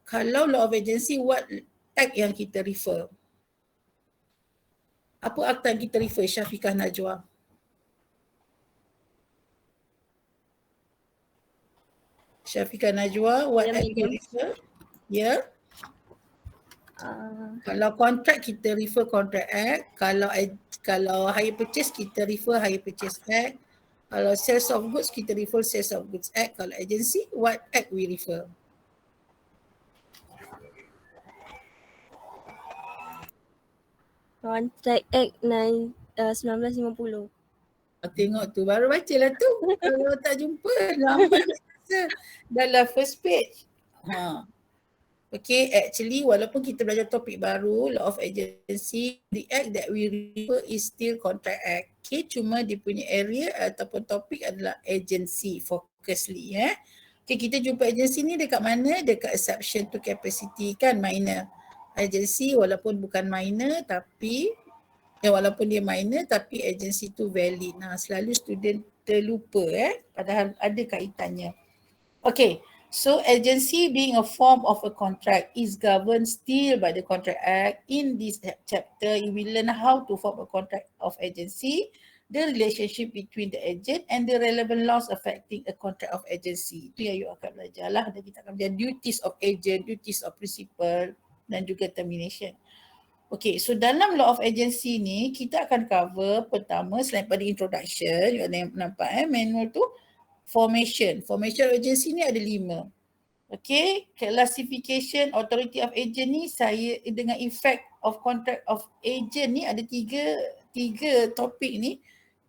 Kalau law of agency, what act yang kita refer? Apa akta yang kita refer, Syafiqah Najwa? Syafiqah Najwa, what act we refer? Ya. Kalau kontrak kita refer contract act, kalau hire purchase kita refer hire purchase act, kalau sales of goods kita refer sales of goods act, kalau agency what act we refer? Contract Act 1950. Tengok tu, baru baca lah tu. Kalau tak jumpa, lambat rasa dalam first page. Okay, actually walaupun kita belajar topik baru, law of agency, the act that we refer is still contract act. Okay, cuma dia punya area ataupun topik adalah agency, focusedly. Okay, kita jumpa agency ni dekat mana? Dekat exception to capacity kan, minor. Agency walaupun bukan minor tapi walaupun dia minor tapi agency tu valid. Nah, selalu student terlupa padahal ada kaitannya. Okay, so agency being a form of a contract is governed still by the Contract Act. In this chapter, you will learn how to form a contract of agency, the relationship between the agent and the relevant laws affecting a contract of agency. Itu yang you akan belajar lah. Dan kita akan belajar duties of agent, duties of principal dan juga termination. Okay, so dalam law of agency ni kita akan cover pertama selain pada introduction, you ada yang nampak manual tu, formation. Formation of agency ni ada 5. Okay, classification authority of agent ni saya dengan effect of contract of agent ni ada tiga topik ni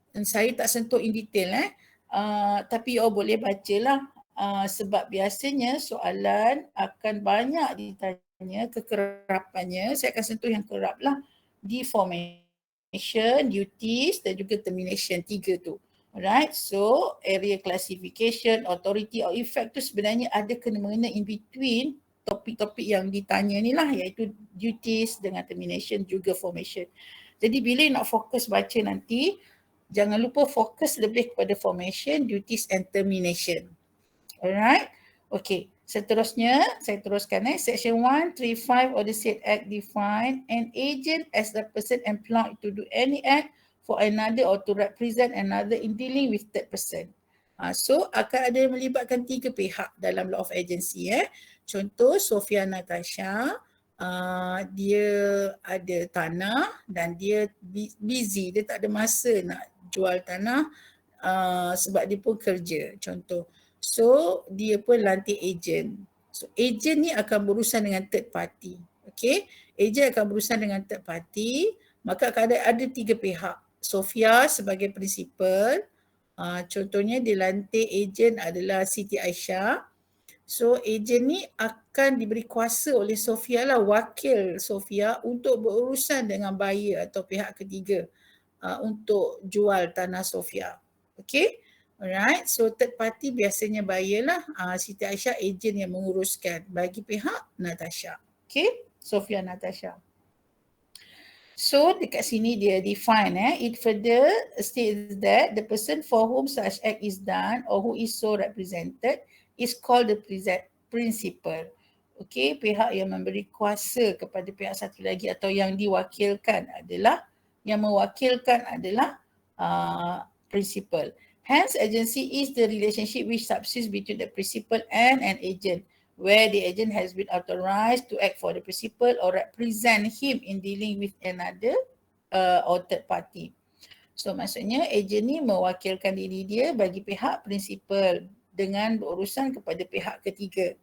dan saya tak sentuh in detail tapi you boleh bacalah sebab biasanya soalan akan banyak ditanya kekerapannya. Saya akan sentuh yang kerap lah di formation, duties dan juga termination, 3 tu. Alright, so area classification, authority or effect tu sebenarnya ada kena-mengena in between topik-topik yang ditanya ni lah, iaitu duties dengan termination juga formation. Jadi bila nak fokus baca nanti, jangan lupa fokus lebih kepada formation, duties and termination. Alright, okay. Seterusnya, saya teruskan Section 135 of the said Act define an agent as a person employed to do any act for another or to represent another in dealing with third person. So akan ada yang melibatkan 3 pihak dalam law of agency. Contoh Sofia Natasha, dia ada tanah dan dia busy, dia tak ada masa nak jual tanah sebab dia pun kerja, contoh. So dia pun lantik agent. So agent ni akan berurusan dengan third party. Okay, agent akan berurusan dengan third party, maka akan ada 3 pihak. Sofia sebagai principal, contohnya dia lantik agent adalah Siti Aisyah. So agent ni akan diberi kuasa oleh Sofia lah, wakil Sofia untuk berurusan dengan buyer atau pihak ketiga untuk jual tanah Sofia. Okay, alright. So third party biasanya buyer lah, Siti Aisyah agent yang menguruskan bagi pihak Natasha. Okay, Sofia Natasha. So dekat sini dia define it further states that the person for whom such act is done or who is so represented is called the principal. Okay, pihak yang memberi kuasa kepada pihak satu lagi atau yang diwakilkan adalah, yang mewakilkan adalah principal. Hence, agency is the relationship which subsists between the principal and an agent, where the agent has been authorized to act for the principal or represent him in dealing with another or third party. So maksudnya agent ni mewakilkan diri dia bagi pihak principal dengan berurusan kepada pihak ketiga.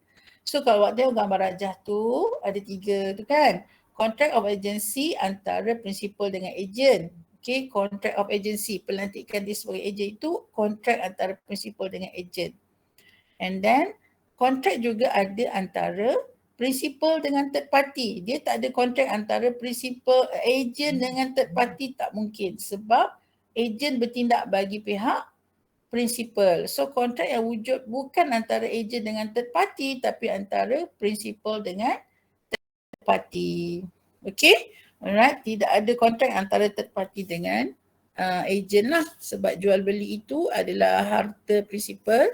So kalau awak tengok gambar rajah tu ada 3 tu kan. Contract of agency antara principal dengan agent. Okay, contract of agency, pelantikan dia sebagai agent itu contract antara principal dengan agent. And then kontrak juga ada antara principal dengan third party. Dia tak ada kontrak antara principal agent dengan third party, tak mungkin sebab agent bertindak bagi pihak principal. So kontrak yang wujud bukan antara agent dengan third party tapi antara principal dengan third party. Okay, alright, tidak ada kontrak antara third party dengan agent lah sebab jual beli itu adalah harta principal.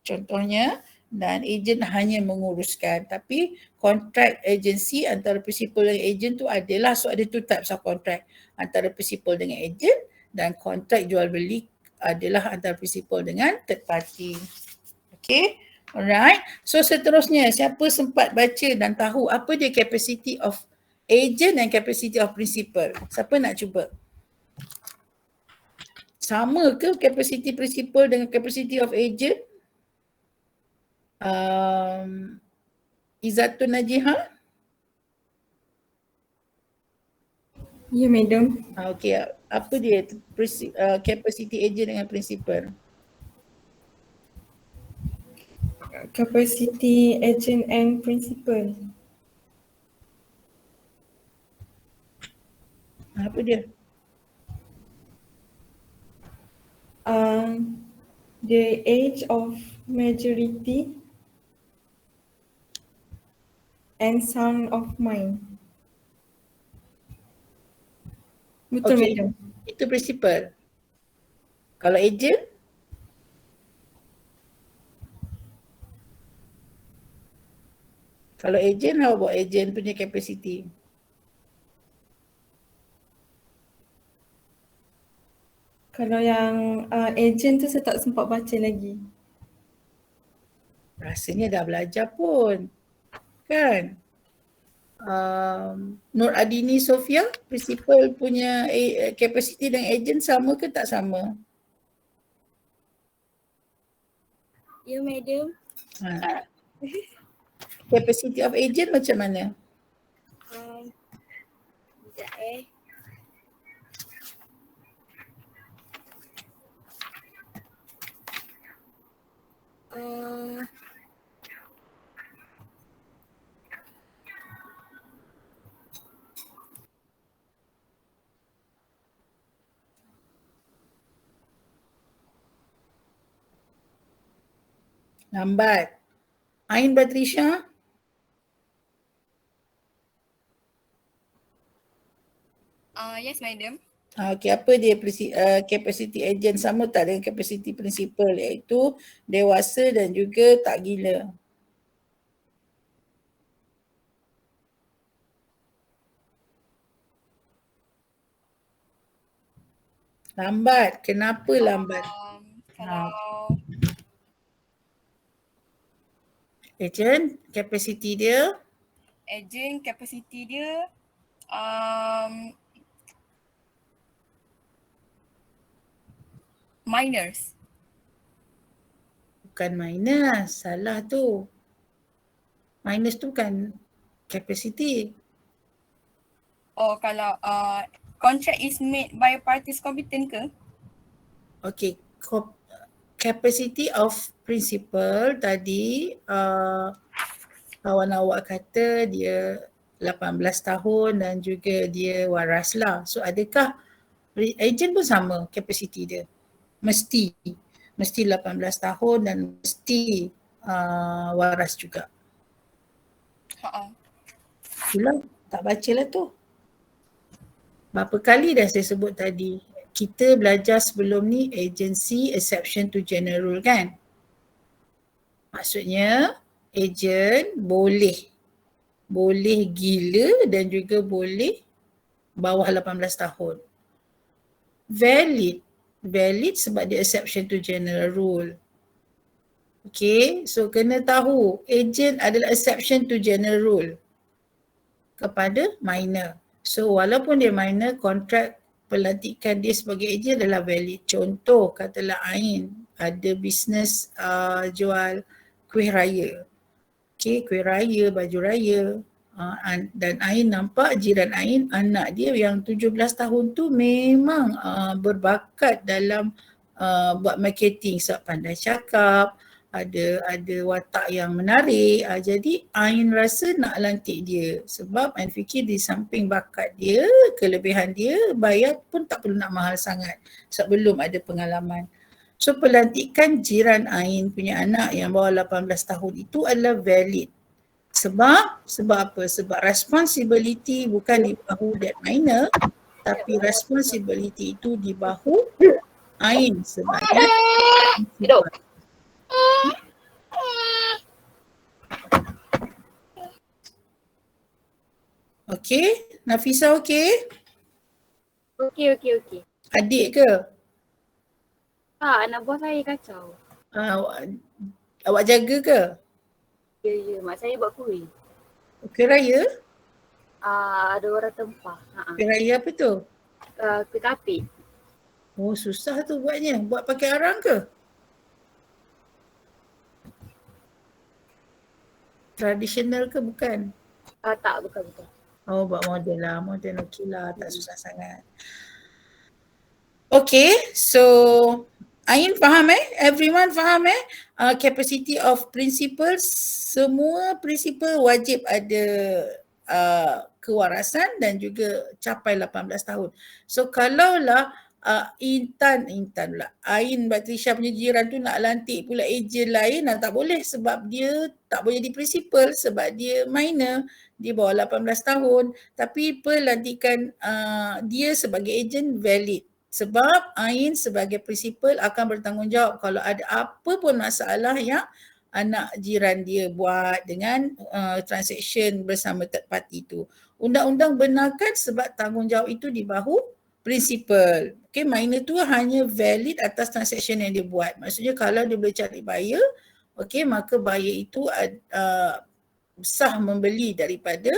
Contohnya dan ejen hanya menguruskan. Tapi kontrak agensi antara principal dan ejen tu adalah, so ada two types of contract antara principal dengan ejen, dan kontrak jual beli adalah antara principal dengan third party. Okay, alright. So seterusnya, siapa sempat baca dan tahu apa dia capacity of agent dan capacity of principal? Siapa nak cuba? Sama ke capacity principal dengan capacity of agent? Izzatun Najihah? Ya, madam. Okay, apa dia capacity agent dengan principal? Capacity agent and principal. Apa dia? The age of majority and sound of mind. Betul, Okay, madam. itu principal. Kalau agent? Kalau agent, how about agent punya capacity? Kalau yang agent tu saya tak sempat baca lagi. Rasanya dah belajar pun, kan? Nur Adini Sofia, principal punya capacity dan agent sama ke tak sama? Ya, madam. Capacity of agent macam mana? Sekejap Lambat. Ain Batrisha? Yes, madam. Okay, apa dia capacity agent, sama tak dengan capacity principal, iaitu dewasa dan juga tak gila? Lambat. Kenapa lambat? Kalau Agent, capacity dia? agent capacity dia minors. Bukan minus, salah tu. Minus tu bukan capacity. Oh, kalau contract is made by parties competent ke? Okay, capacity of principal tadi kawan awak kata dia 18 tahun dan juga dia waras lah. So adakah agent pun sama capacity dia? Mesti 18 tahun dan mesti waras juga. Itulah, tak baca lah tu. Berapa kali dah saya sebut tadi, kita belajar sebelum ni agency exception to general rule, kan? Maksudnya agent boleh gila dan juga boleh bawah 18 tahun. Valid sebab dia exception to general rule. Okay, so kena tahu agent adalah exception to general rule kepada minor. So walaupun dia minor, kontrak pelantikan dia sebagai agent adalah valid. Contoh katalah Ain ada bisnes jual kuih raya. Okay, kuih raya, baju raya, dan Ain nampak jiran Ain, anak dia yang 17 tahun tu memang berbakat dalam buat marketing, sebab pandai cakap, ada watak yang menarik. Jadi Ain rasa nak lantik dia sebab Ain fikir di samping bakat dia, kelebihan dia, bayar pun tak perlu nak mahal sangat sebab belum ada pengalaman. So pelantikan jiran Ain punya anak yang bawah 18 tahun itu adalah valid. Sebab apa? Sebab responsibility bukan di bahu that minor, tapi responsibility itu di bahu Ain sebagai Okey, Nafisa okey? Okey. Adik ke? Tak, anak buah saya kacau. Awak jaga ke? Ya, mak saya buat kuih. Kuih raya? Ada orang tempah. Kuih raya apa tu? Kuih kapit. Oh, susah tu buatnya. Buat pakai arang ke? Tradisional ke bukan? Tak, bukan. Oh, buat modern lah. Modern okey lah. Tak susah sangat. Okay, so Ain faham Everyone faham capacity of principles. Semua principal wajib ada kewarasan dan juga capai 18 tahun. So kalaulah Intan pula, Ain Batrisha punya jiran tu nak lantik pula ejen lain, tak boleh sebab dia tak boleh jadi principal sebab dia minor, dia bawah 18 tahun. Tapi pelantikan dia sebagai ejen valid. Sebab Ain sebagai prinsipal akan bertanggungjawab kalau ada apa pun masalah yang anak jiran dia buat dengan transaction bersama third party tu. Undang-undang benarkan sebab tanggungjawab itu di bahu prinsipal. Okay, minor tu hanya valid atas transaction yang dia buat. Maksudnya kalau dia boleh cari buyer, okay, maka buyer itu sah membeli daripada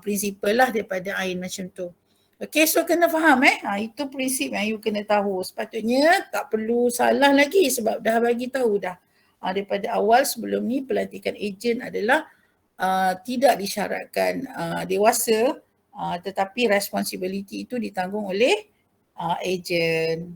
prinsipal lah, daripada Ain macam tu. Okay, so kena faham itu prinsip yang you kena tahu. Sepatutnya tak perlu salah lagi sebab dah bagi tahu dah. Daripada awal sebelum ni pelantikan ejen adalah tidak disyaratkan dewasa, tetapi responsibility itu ditanggung oleh ejen.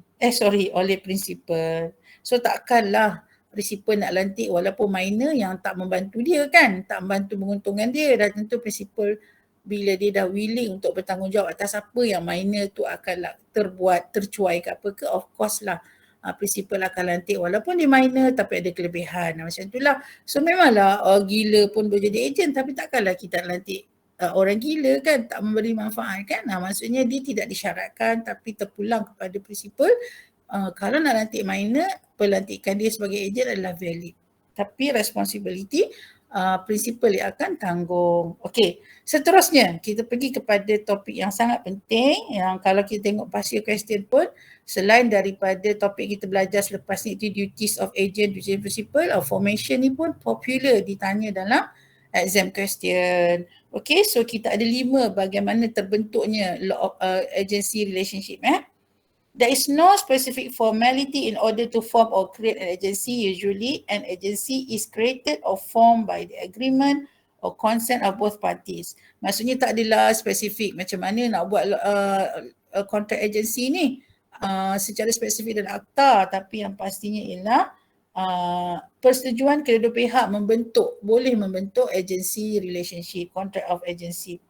Oleh prinsipal. So takkanlah prinsipal nak lantik walaupun minor yang tak membantu dia kan, tak membantu menguntungkan dia. Dah tentu prinsipal bila dia dah willing untuk bertanggungjawab atas apa yang minor tu akan terbuat, tercuai ke apa ke, of course lah prinsipal akan lantik walaupun dia minor tapi ada kelebihan macam itulah. So memanglah gila pun boleh jadi ejen tapi takkanlah kita lantik orang gila kan, tak memberi manfaat kan. Maksudnya dia tidak disyaratkan tapi terpulang kepada prinsipal. Kalau nak lantik minor, pelantikan dia sebagai ejen adalah valid. Tapi responsibility prinsipal yang akan tanggung. Okey, seterusnya kita pergi kepada topik yang sangat penting yang kalau kita tengok pasal question pun selain daripada topik kita belajar selepas ni itu duties of agent, duties principal, formation ni pun popular ditanya dalam exam question. Okey, so kita ada 5 bagaimana terbentuknya law of agency relationship. There is no specific formality in order to form or create an agency. Usually, an agency is created or formed by the agreement or consent of both parties. Maksudnya tak adalah spesifik macam mana nak buat contract agency ni secara spesifik dan akta, tapi yang pastinya ialah persetujuan kedua-dua pihak boleh membentuk agency relationship, contract of agency.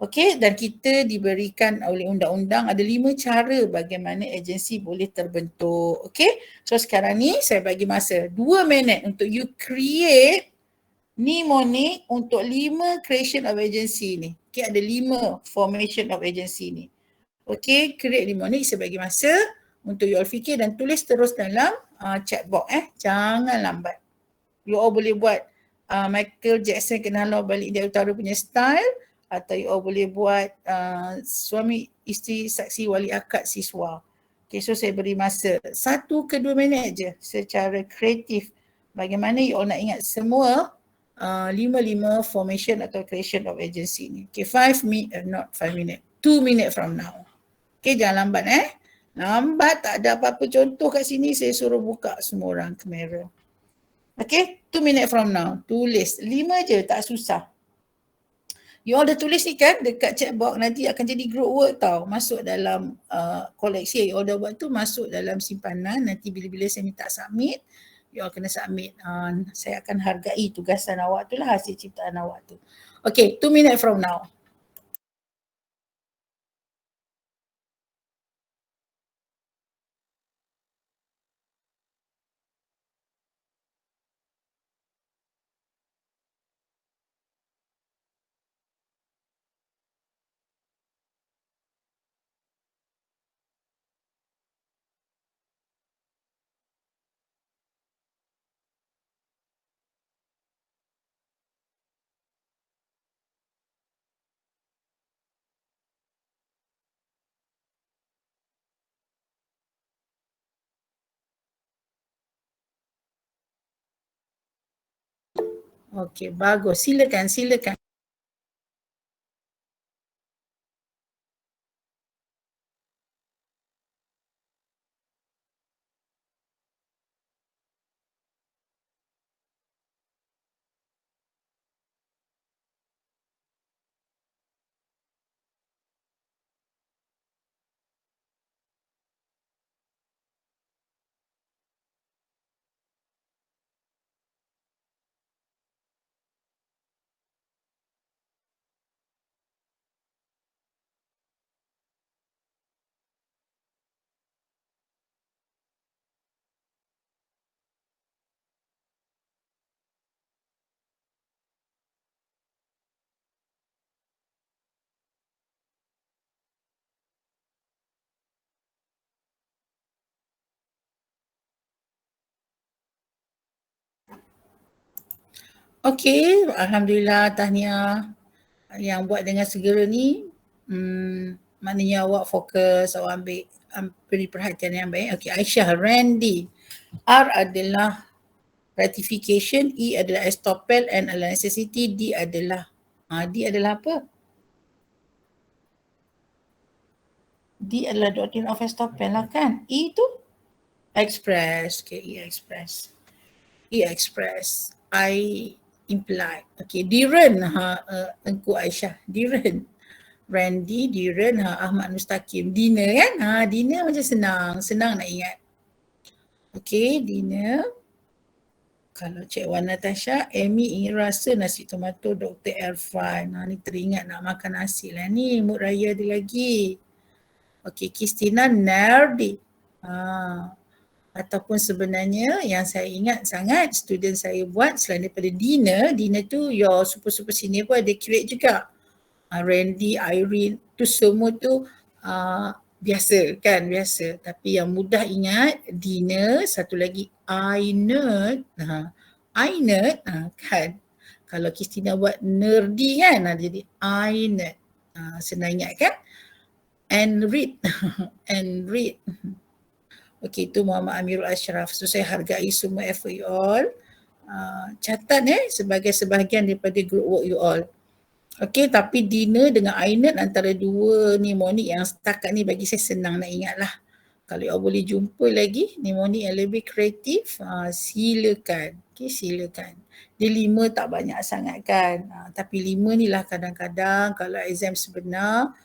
Okey, dan kita diberikan oleh undang-undang ada 5 cara bagaimana agensi boleh terbentuk. Okey, so sekarang ni saya bagi masa 2 minit untuk you create mnemonic untuk 5 creation of agency ni. Okey, ada 5 formation of agency ni. Okey, create mnemonic, saya bagi masa untuk you all fikir dan tulis terus dalam chat box jangan lambat. You all boleh buat Michael Jackson Kenal Balik India Utara punya style, atau you all boleh buat suami isteri saksi wali akad siswa. Okay, so saya beri masa 1 ke 2 minit je secara kreatif. Bagaimana you all nak ingat semua 5 formation atau creation of agency ni. Okay, 5 minutes, not 5 minutes, 2 minutes from now. Okay, jangan lambat Lambat tak ada apa-apa contoh kat sini, saya suruh buka semua orang kamera. Okay, 2 minutes from now. Tulis 5 je, tak susah. You all dah tulis ni kan dekat chat box, nanti akan jadi group work tau. Masuk dalam koleksi you all dah buat tu, masuk dalam simpanan. Nanti bila-bila saya minta submit, you all kena submit. Saya akan hargai tugasan awak tu lah, hasil ciptaan awak tu. Okay, 2 minutes from now. Okey, bagus. Silakan, silakan. Okey, alhamdulillah, tahniah. Yang buat dengan segera ni, maknanya awak fokus, awak beri perhatian yang baik. Okey, Aisyah, Randy. R adalah ratification, E adalah estoppel, N adalah necessity, D adalah apa? D adalah doctrine of estoppel lah kan? E tu express. Okay, E express. E express. I implied. Okay, Diren, Engku Aisyah. Diren. Randy, Diren, Ahmad Mustaqim. Dina kan? Dina macam senang nak ingat. Okay, Dina. Kalau Cik Wan Natasha, Amy ingin rasa nasi tomato Dr. Irfan. Ni teringat nak makan nasi lah ni. Mood raya ada lagi. Okey, Kristina, Nerdy. Ataupun sebenarnya yang saya ingat sangat student saya buat selain daripada Dina tu your super senior pun ada create juga. Randy, Irene, tu semua tu biasa kan, biasa. Tapi yang mudah ingat Dina, satu lagi Ainat. Ainat kan. Kalau Kristina buat nerdy kan, jadi Ainat. Senang ingat kan? And read. And read. Okey, itu Muhammad Amirul Ashraf. So saya hargai semua effort you all. Catat sebagai sebahagian daripada group work you all. Okey, tapi Dina dengan Ainat antara dua mnemonik yang setakat ni bagi saya senang nak ingat lah. Kalau you all boleh jumpa lagi mnemonik yang lebih kreatif, silakan. Okey, silakan. Dia 5 tak banyak sangat kan. Tapi 5 ni lah kadang-kadang kalau exam sebenar,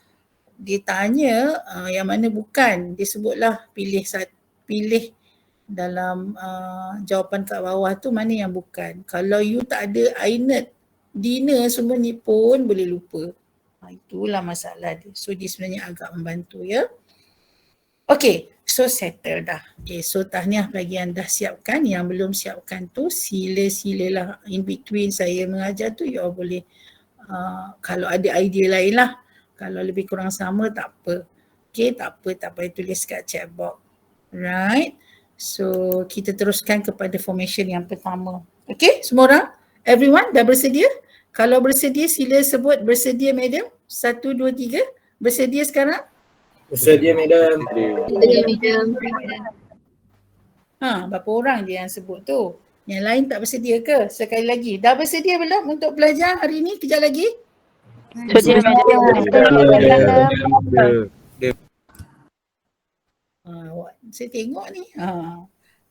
dia tanya yang mana bukan. Dia sebutlah pilih dalam jawapan kat bawah tu mana yang bukan. Kalau you tak ada Ainat, Dina semua ni pun boleh lupa. Itulah masalah dia. So dia sebenarnya agak membantu ya. Okay, so settle dah. Okay, so tahniah bagi yang dah siapkan. Yang belum siapkan tu sila-silalah in between saya mengajar tu you all boleh kalau ada idea lain lah. Kalau lebih kurang sama tak apa. Okay, tak apa tulis kat chat box. Right. So kita teruskan kepada formation yang pertama. Okay, semua orang? Everyone dah bersedia? Kalau bersedia sila sebut bersedia madam. 1, 2, 3. Bersedia sekarang? Bersedia madam. Berapa orang dia yang sebut tu? Yang lain tak bersedia ke? Sekali lagi. Dah bersedia belum untuk belajar hari ni? Kejap lagi. Bersedia Saya tengok ni.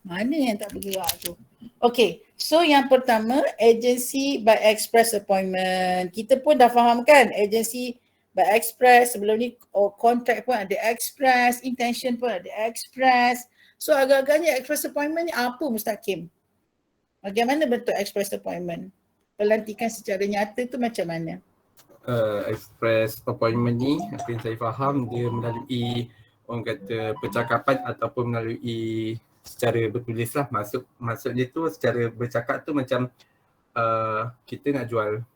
Mana yang tak bergerak tu? Okay, so yang pertama agency by express appointment. Kita pun dah faham kan agency by express, sebelum ni contract pun ada express, intention pun ada express. So agak-agaknya express appointment ni apa Mustaqim? Bagaimana bentuk express appointment? Pelantikan secara nyata tu macam mana? Express appointment ni apa yang saya faham dia melalui orang kata percakapan ataupun melalui secara bertulis lah. Maksud dia tu secara bercakap tu macam kita nak jual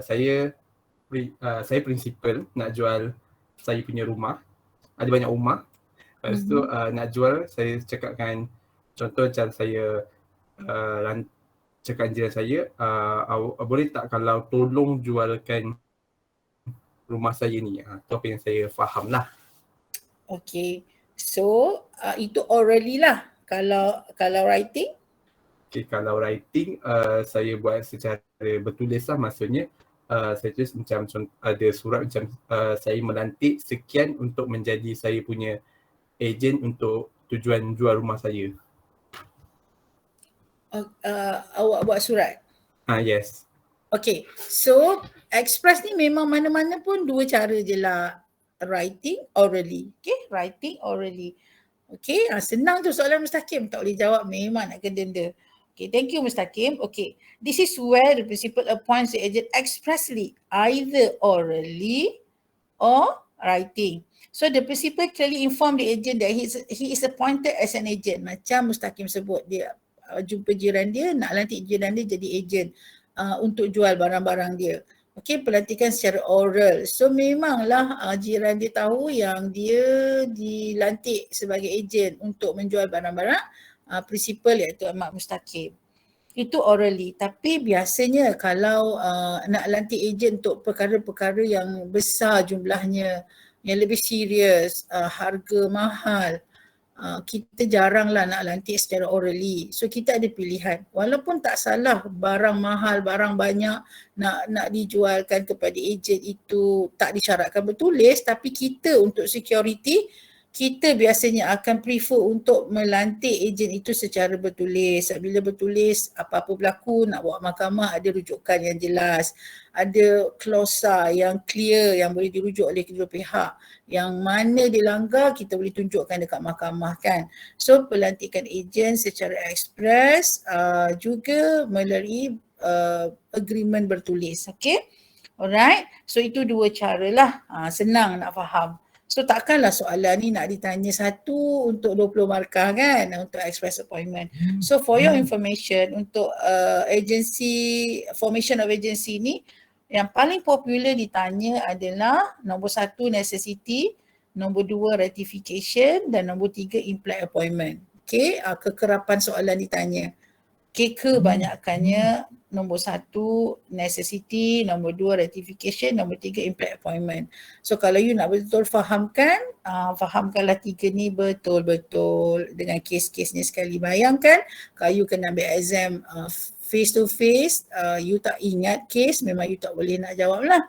saya principal nak jual saya punya rumah, ada banyak rumah. Lepas tu nak jual, saya cakapkan contoh macam saya cakap engineer saya, boleh tak kalau tolong jualkan rumah saya ni. Itu apa yang saya faham lah. Okay, so itu orally lah. Kalau writing? Okay, kalau writing saya buat secara bertulis lah, maksudnya saya tulis macam ada surat macam saya melantik sekian untuk menjadi saya punya ejen untuk tujuan jual rumah saya. Awak buat surat. Yes. Okay, so express ni memang mana-mana pun dua cara je lah. Writing, orally. Okay, writing, orally. Okay, senang tu soalan Mustaqim. Tak boleh jawab, memang nak kena denda. Okay, thank you Mustaqim. Okay, this is where the principal appoints the agent expressly, either orally or writing. So the principal clearly inform the agent that he is appointed as an agent. Macam Mustaqim sebut, dia jumpa jiran dia, nak lantik jiran dia jadi agent untuk jual barang-barang dia. Okay, pelantikan secara oral. So memanglah jiran dia tahu yang dia dilantik sebagai ejen untuk menjual barang-barang principal iaitu Ahmad Mustaqim. Itu orally. Tapi biasanya kalau nak lantik ejen untuk perkara-perkara yang besar jumlahnya, yang lebih serius, harga mahal, kita jaranglah nak lantik secara orally. So kita ada pilihan. Walaupun tak salah barang mahal, barang banyak nak dijualkan kepada ejen itu tak disyaratkan bertulis, tapi kita untuk security, kita biasanya akan prefer untuk melantik ejen itu secara bertulis. Bila bertulis, apa-apa berlaku nak bawa mahkamah, ada rujukan yang jelas, ada klausa yang clear yang boleh dirujuk oleh kedua pihak. Yang mana dilanggar kita boleh tunjukkan dekat mahkamah kan. So pelantikan ejen secara express juga melalui agreement bertulis. Okay, alright. So itu dua cara lah, senang nak faham. So takkanlah soalan ni nak ditanya satu untuk 20 markah kan, untuk express appointment. So for your information, untuk agency, formation of agency ni, yang paling popular ditanya adalah nombor 1 necessity, nombor 2 ratification dan nombor 3 implied appointment. Okay, kekerapan soalan ditanya. Okay, kebanyakannya nombor 1 necessity, nombor 2 ratification, nombor 3 implied appointment. So kalau you nak betul fahamkan, fahamkanlah 3 ni betul-betul dengan kes-kesnya sekali. Bayangkan kalau you kena ambil exam face to face, you tak ingat kes, memang you tak boleh nak jawab lah.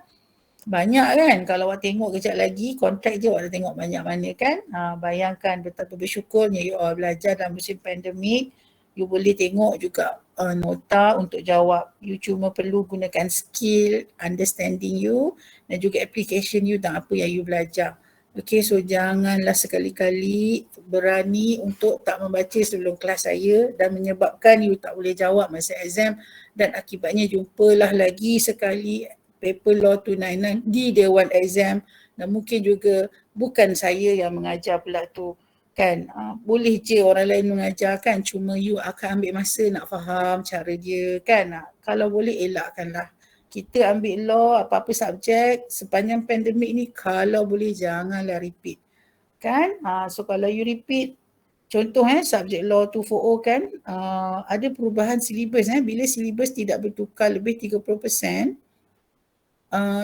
Banyak kan, kalau awak tengok kejap lagi, kontrak je awak dah tengok banyak mana kan. Bayangkan betapa bersyukurnya you all belajar dalam musim pandemik, you boleh tengok juga nota untuk jawab. You cuma perlu gunakan skill, understanding you dan juga application you dan apa yang you belajar. Okay, so janganlah sekali-kali berani untuk tak membaca sebelum kelas saya dan menyebabkan you tak boleh jawab masa exam dan akibatnya jumpalah lagi sekali paper law 299 di Dewan Exam dan mungkin juga bukan saya yang mengajar pula tu kan. Boleh je orang lain mengajar kan, cuma you akan ambil masa nak faham cara dia kan. Kalau boleh elakkanlah. Kita ambil law, apa-apa subjek sepanjang pandemik ni, kalau boleh janganlah repeat kan. So kalau you repeat, contoh subjek law 240 kan, ada perubahan silibus bila silibus tidak bertukar lebih 30%,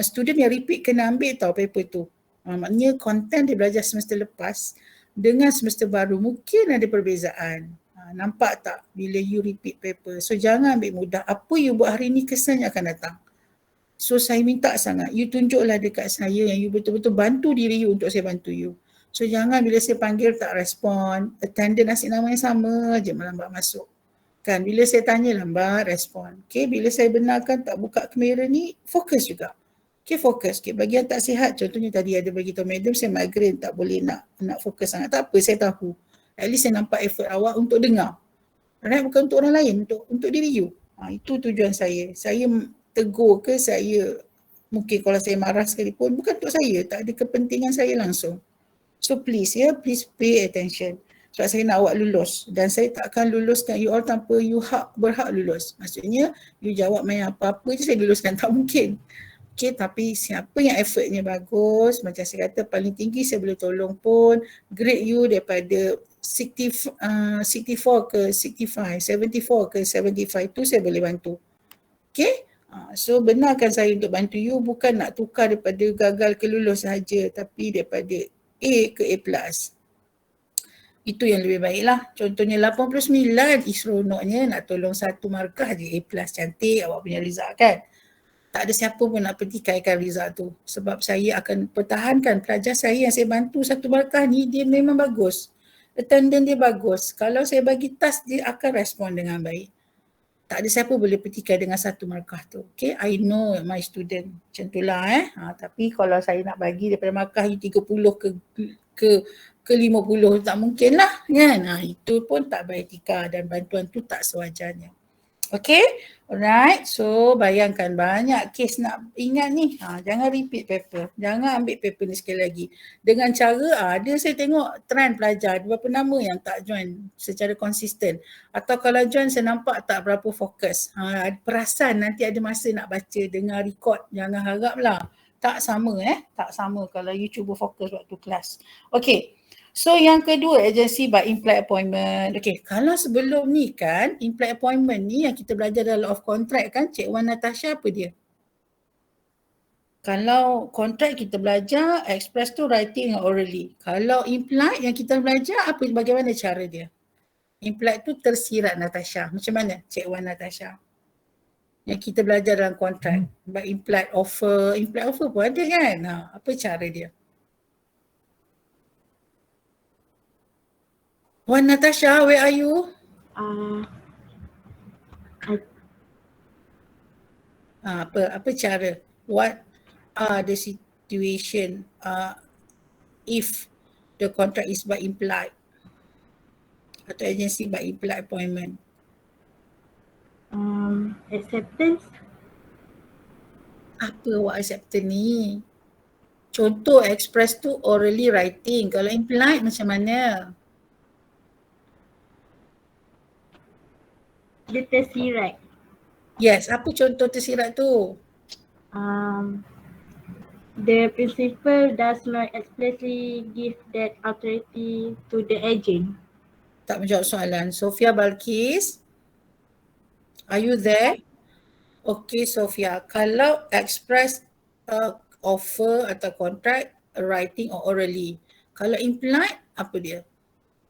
student yang repeat kena ambil tau paper tu. Maknanya konten dia belajar semester lepas dengan semester baru mungkin ada perbezaan. Nampak tak bila you repeat paper? So jangan ambil mudah. Apa you buat hari ni kesannya akan datang. So saya minta sangat, you tunjuklah dekat saya yang you betul-betul bantu diri you untuk saya bantu you. So jangan bila saya panggil tak respon, attendant nasi nama yang sama je melambat masuk. Kan, bila saya tanya lambat respon. Okay, bila saya benarkan tak buka kamera ni, fokus juga. Okay, fokus. Okay, bagi yang tak sihat, contohnya tadi ada bagi tahu madam, saya migraine tak boleh nak fokus sangat. Tak apa, saya tahu. At least saya nampak effort awak untuk dengar. Alright, bukan untuk orang lain, untuk diri you. Itu tujuan saya. Saya tegur ke, saya mungkin kalau saya marah sekalipun bukan untuk saya, tak ada kepentingan saya langsung. So please please pay attention. Sebab saya nak awak lulus dan saya tak akan luluskan you all tanpa you berhak lulus. Maksudnya you jawab main apa-apa je saya luluskan, tak mungkin. Okay, tapi siapa yang effortnya bagus, macam saya kata paling tinggi saya boleh tolong pun, grade you daripada 64 ke 65, 74 ke 75 tu saya boleh bantu. Okay. So benarkan saya untuk bantu you, bukan nak tukar daripada gagal ke lulus sahaja, tapi daripada A ke A+. Itu yang lebih baik lah. Contohnya 89, seronoknya nak tolong satu markah je, A+ cantik awak punya result kan. Tak ada siapa pun nak petikaikan result tu. Sebab saya akan pertahankan pelajar saya yang saya bantu satu markah ni, dia memang bagus. Attendance dia bagus. Kalau saya bagi task, dia akan respon dengan baik. Tak ada siapa boleh petikai dengan satu markah tu. Okay, I know my student. Macam tu lah tapi kalau saya nak bagi daripada markah 30 ke 50 tak mungkin lah kan. Itu pun tak beretika dan bantuan tu tak sewajarnya. Okay, alright. So bayangkan banyak kes nak ingat ni. Jangan repeat paper. Jangan ambil paper ni sekali lagi. Dengan cara ada saya tengok trend pelajar beberapa nama yang tak join secara konsisten. Atau kalau join saya nampak tak berapa fokus. Perasan nanti ada masa nak baca, dengar record. Jangan harap lah. Tak sama tak sama kalau you cuba fokus waktu kelas. Okay. So yang kedua, agency by implied appointment. Okay, kalau sebelum ni kan, implied appointment ni yang kita belajar dalam law of contract kan, Cik Wan Natasha apa dia? Kalau kontrak kita belajar, express tu writing and orally. Kalau implied yang kita belajar, bagaimana cara dia? Implied tu tersirat Natasha. Macam mana Cik Wan Natasha? Yang kita belajar dalam kontrak. By implied offer pun ada kan? Apa cara dia? Wan Natasha, where are you? Apa cara? What are the situation if the contract is by implied atau agency by implied appointment? Acceptance. Apa awak acceptance ni? Contoh express tu orally writing. Kalau implied macam mana? Dia tersirat. Yes, apa contoh tersirat tu? The principal does not expressly give that authority to the agent. Tak menjawab soalan. Sofia Balkis, are you there? Okay Sofia, kalau express offer atau contract writing or orally. Kalau implied, apa dia?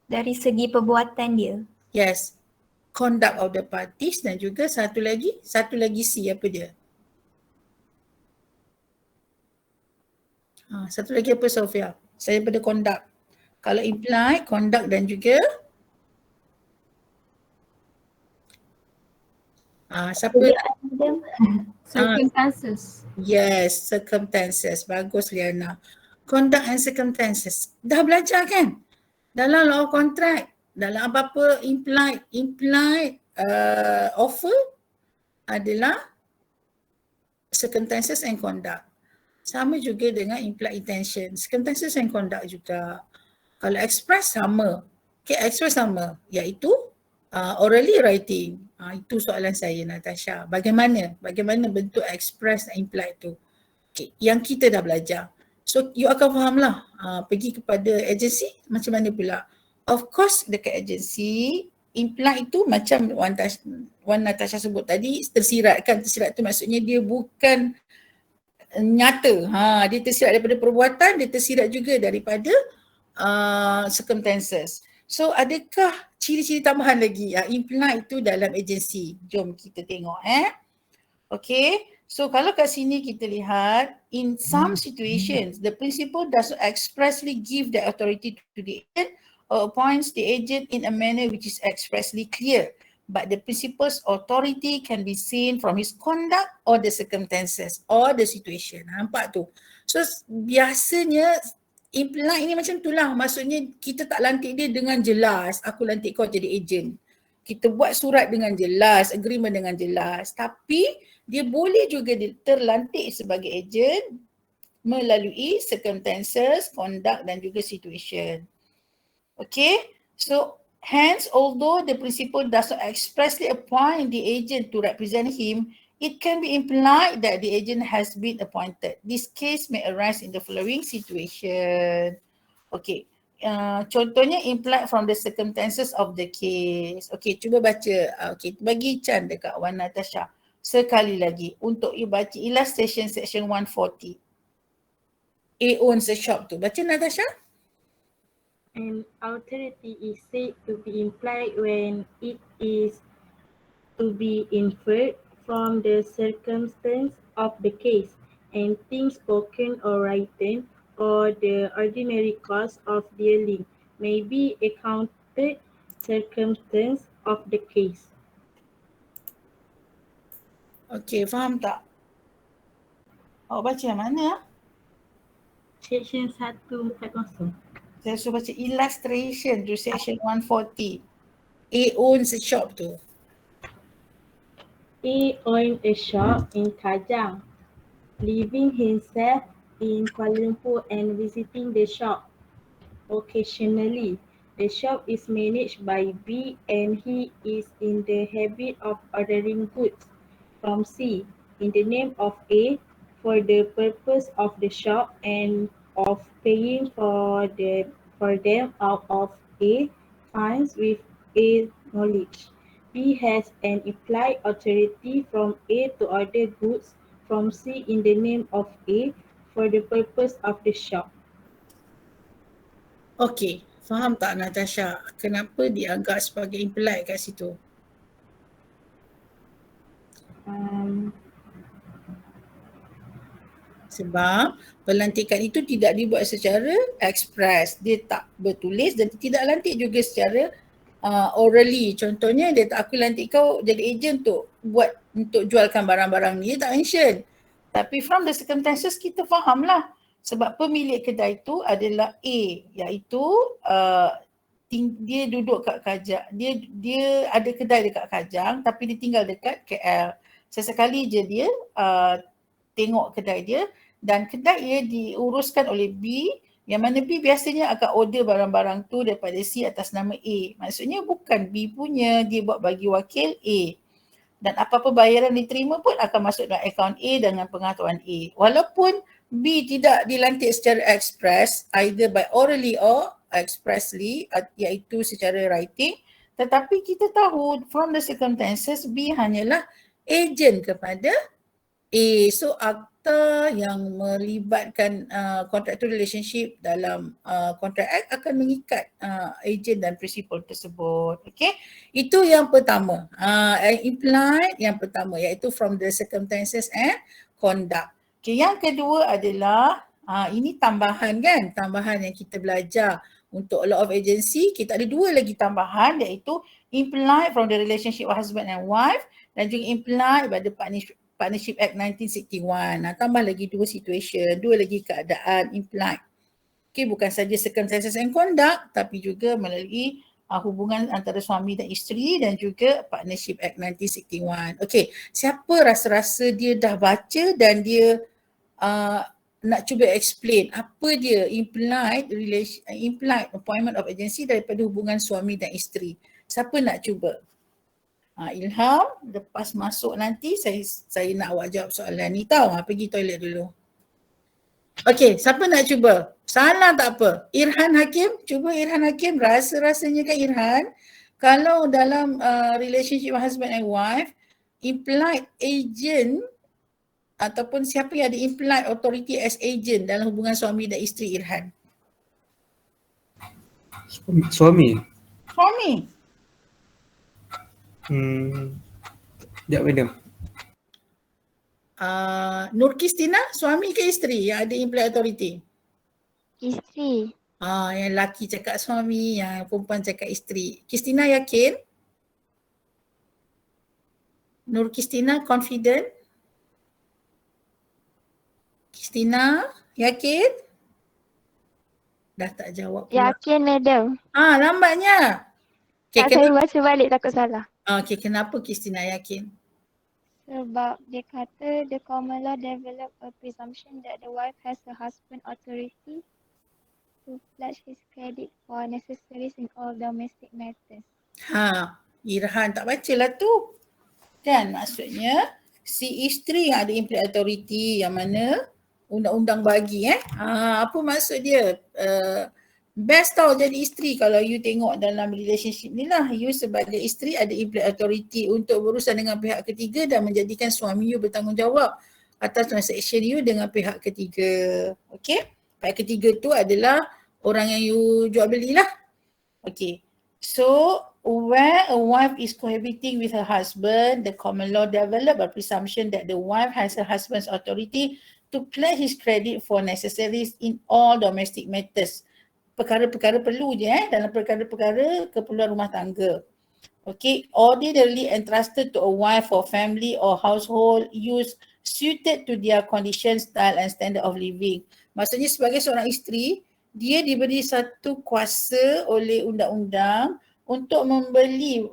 Dari segi perbuatan dia. Yes. Conduct of the parties dan juga satu lagi C, apa dia? Satu lagi apa Sofia? Saya pada conduct. Kalau implied, conduct dan juga siapa? Circumstances. Yes, circumstances. Bagus Liana. Conduct and circumstances. Dah belajar kan? Dalam law contract. Dalam apa-apa implied offer adalah circumstances and conduct. Sama juga dengan implied intention. Circumstances and conduct juga. Kalau express sama. Okay, express sama. Iaitu orally writing. Itu soalan saya Natasha. Bagaimana bentuk express dan implied tu? Okay, yang kita dah belajar. So you akan faham lah. Pergi kepada agency macam mana pula. Of course dekat agency, implied itu macam Wan Natasha sebut tadi, tersirat kan. Tersirat tu maksudnya dia bukan nyata. Dia tersirat daripada perbuatan, dia tersirat juga daripada circumstances. So adakah ciri-ciri tambahan lagi implied itu dalam agency? Jom kita tengok Okay. So kalau kat sini kita lihat, in some situations, the principal does not expressly give the authority to the agent or appoints the agent in a manner which is expressly clear. But the principal's authority can be seen from his conduct or the circumstances or the situation. Nampak tu? So biasanya implied ni macam tu lah. Maksudnya kita tak lantik dia dengan jelas. Aku lantik kau jadi agent. Kita buat surat dengan jelas, agreement dengan jelas. Tapi dia boleh juga terlantik sebagai agent melalui circumstances, conduct dan juga situation. Okay, so hence although the principal does not expressly appoint the agent to represent him, it can be implied that the agent has been appointed. This case may arise in the following situation. Okay, contohnya implied from the circumstances of the case. Okay, cuba baca. Okay, bagi Chan dekat Wan Natasha. Sekali lagi untuk you baca illustration section 140. A owns a shop tu. Baca Natasha. An authority is said to be implied when it is to be inferred from the circumstance of the case, and things spoken or written, or the ordinary course of dealing may be accounted circumstance of the case. Okey, faham tak? Awak baca yang mana? Section 140. Saya suruh baca illustration to section 140. A owns a shop tu. A owned a shop in Kajang, living himself in Kuala Lumpur and visiting the shop occasionally. The shop is managed by B and he is in the habit of ordering goods from C in the name of A for the purpose of the shop and of paying for them out of A funds with A knowledge. B has an implied authority from A to order goods from C in the name of A for the purpose of the shop. Okey, faham tak Natasha? Kenapa dianggap sebagai implied kat situ? Sebab pelantikan itu tidak dibuat secara express. Dia tak bertulis dan tidak lantik juga secara orally. Contohnya dia tak, aku lantik kau jadi ejen untuk jualkan barang-barang ni, dia tak mention. Tapi from the circumstances kita fahamlah. Sebab pemilik kedai itu adalah A, iaitu dia duduk kat Kajang. Dia ada kedai dekat Kajang tapi dia tinggal dekat KL. Sesekali je dia tengok kedai dia dan kedai dia diuruskan oleh B, yang mana B biasanya akan order barang-barang tu daripada C atas nama A. Maksudnya bukan B punya, dia buat bagi wakil A. Dan apa-apa bayaran diterima pun akan masuk dalam akaun A dengan pengaturan A. Walaupun B tidak dilantik secara express, either by orally or expressly, iaitu secara writing, tetapi kita tahu from the circumstances B hanyalah agent kepada A. So akta yang melibatkan contractual relationship dalam contract act akan mengikat agent dan prinsipal tersebut. Okay, itu yang pertama. Implied yang pertama iaitu from the circumstances and conduct. Okay, yang kedua adalah ini tambahan kan, tambahan yang kita belajar untuk law of agency. Kita ada dua lagi tambahan iaitu implied from the relationship of husband and wife dan juga implied by the Partnership Act 1961. Tambah lagi dua situation, dua lagi keadaan implied. Okay, bukan saja circumstances and conduct tapi juga melalui hubungan antara suami dan isteri dan juga Partnership Act 1961. Okay, siapa rasa-rasa dia dah baca dan dia nak cuba explain apa dia implied appointment of agency daripada hubungan suami dan isteri. Siapa nak cuba? Ilham, lepas masuk nanti saya nak awak jawab soalan ni tau. Pergi toilet dulu. Okey, siapa nak cuba? Salah tak apa. Irhan Hakim, cuba Irhan Hakim. Rasa-rasanya kan Irhan, kalau dalam relationship husband and wife, implied agent ataupun siapa yang ada implied authority as agent dalam hubungan suami dan isteri, Irhan? Suami. Suami. Sekejap madam. Nur Kristina, suami ke isteri yang ada implied authority? Isteri. Yang lelaki cakap suami, yang perempuan cakap isteri. Kristina yakin? Nur Kristina confident? Kristina yakin? Dah tak jawab pula. Yakin madam. Lambatnya. Tak saya baca balik takut salah. Okay, kenapa Kristina yakin? Sebab dia kata the common law develop a presumption that the wife has a husband authority to pledge his credit for necessaries in all domestic matters. Irhan tak bacalah tu. Kan maksudnya si isteri yang ada implied authority yang mana undang-undang bagi apa maksud dia? Best tau jadi isteri kalau you tengok dalam relationship ni lah. You sebagai isteri ada implied authority untuk berurusan dengan pihak ketiga dan menjadikan suami you bertanggungjawab atas transaction you dengan pihak ketiga. Okay? Pihak ketiga tu adalah orang yang you jual belilah. Okay. So where a wife is cohabiting with her husband, the common law develop a presumption that the wife has her husband's authority to pledge his credit for necessaries in all domestic matters. Perkara-perkara perlu je dalam perkara-perkara keperluan rumah tangga. Okay, ordinarily entrusted to a wife or family or household use suited to their condition, style and standard of living. Maksudnya sebagai seorang isteri, dia diberi satu kuasa oleh undang-undang untuk membeli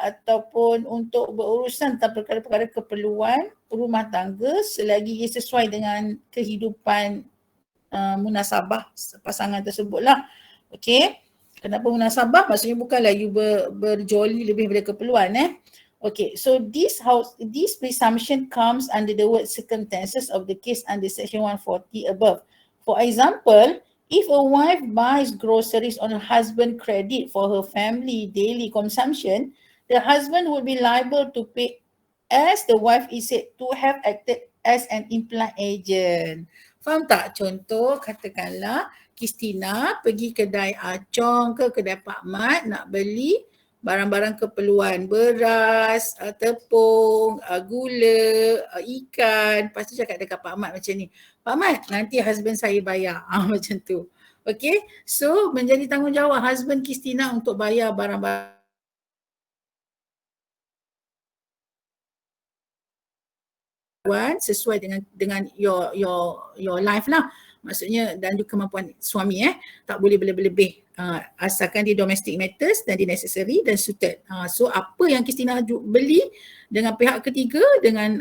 ataupun untuk berurusan tentang perkara-perkara keperluan rumah tangga selagi ia sesuai dengan kehidupan munasabah pasangan tersebutlah. Okay. Kenapa munasabah? Maksudnya bukanlah you berjoli lebih daripada keperluan Okay, so this presumption comes under the word circumstances of the case under section 140 above. For example, if a wife buys groceries on her husband's credit for her family daily consumption, the husband would be liable to pay as the wife is said to have acted as an implied agent. Faham tak? Contoh, katakanlah Christina pergi kedai Acong ke kedai Pak Mat nak beli barang-barang keperluan, beras, tepung, gula, ikan. Lepas tu cakap dekat Pak Mat macam ni, Pak Mat nanti husband saya bayar. Macam tu. Okay, so menjadi tanggungjawab husband Christina untuk bayar barang-barang sesuai dengan your life lah. Maksudnya dan juga kemampuan suami tak boleh berlebih asalkan dia domestic matters dan dia necessary dan suited. So apa yang Christina beli dengan pihak ketiga, dengan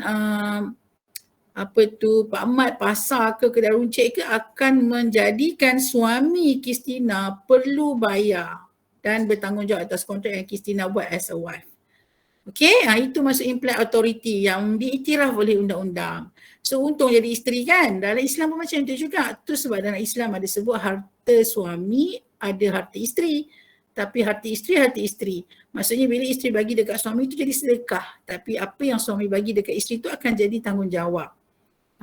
Pak Mat, pasar ke kedai runcit ke, akan menjadikan suami Christina perlu bayar dan bertanggungjawab atas kontrak yang Christina buat as a wife. Okay, itu maksud implied authority yang diiktiraf oleh undang-undang. So untung jadi isteri kan. Dalam Islam pun macam tu juga. Tu sebab dalam Islam ada sebut harta suami, ada harta isteri. Tapi harta isteri. Maksudnya bila isteri bagi dekat suami itu jadi sedekah. Tapi apa yang suami bagi dekat isteri itu akan jadi tanggungjawab.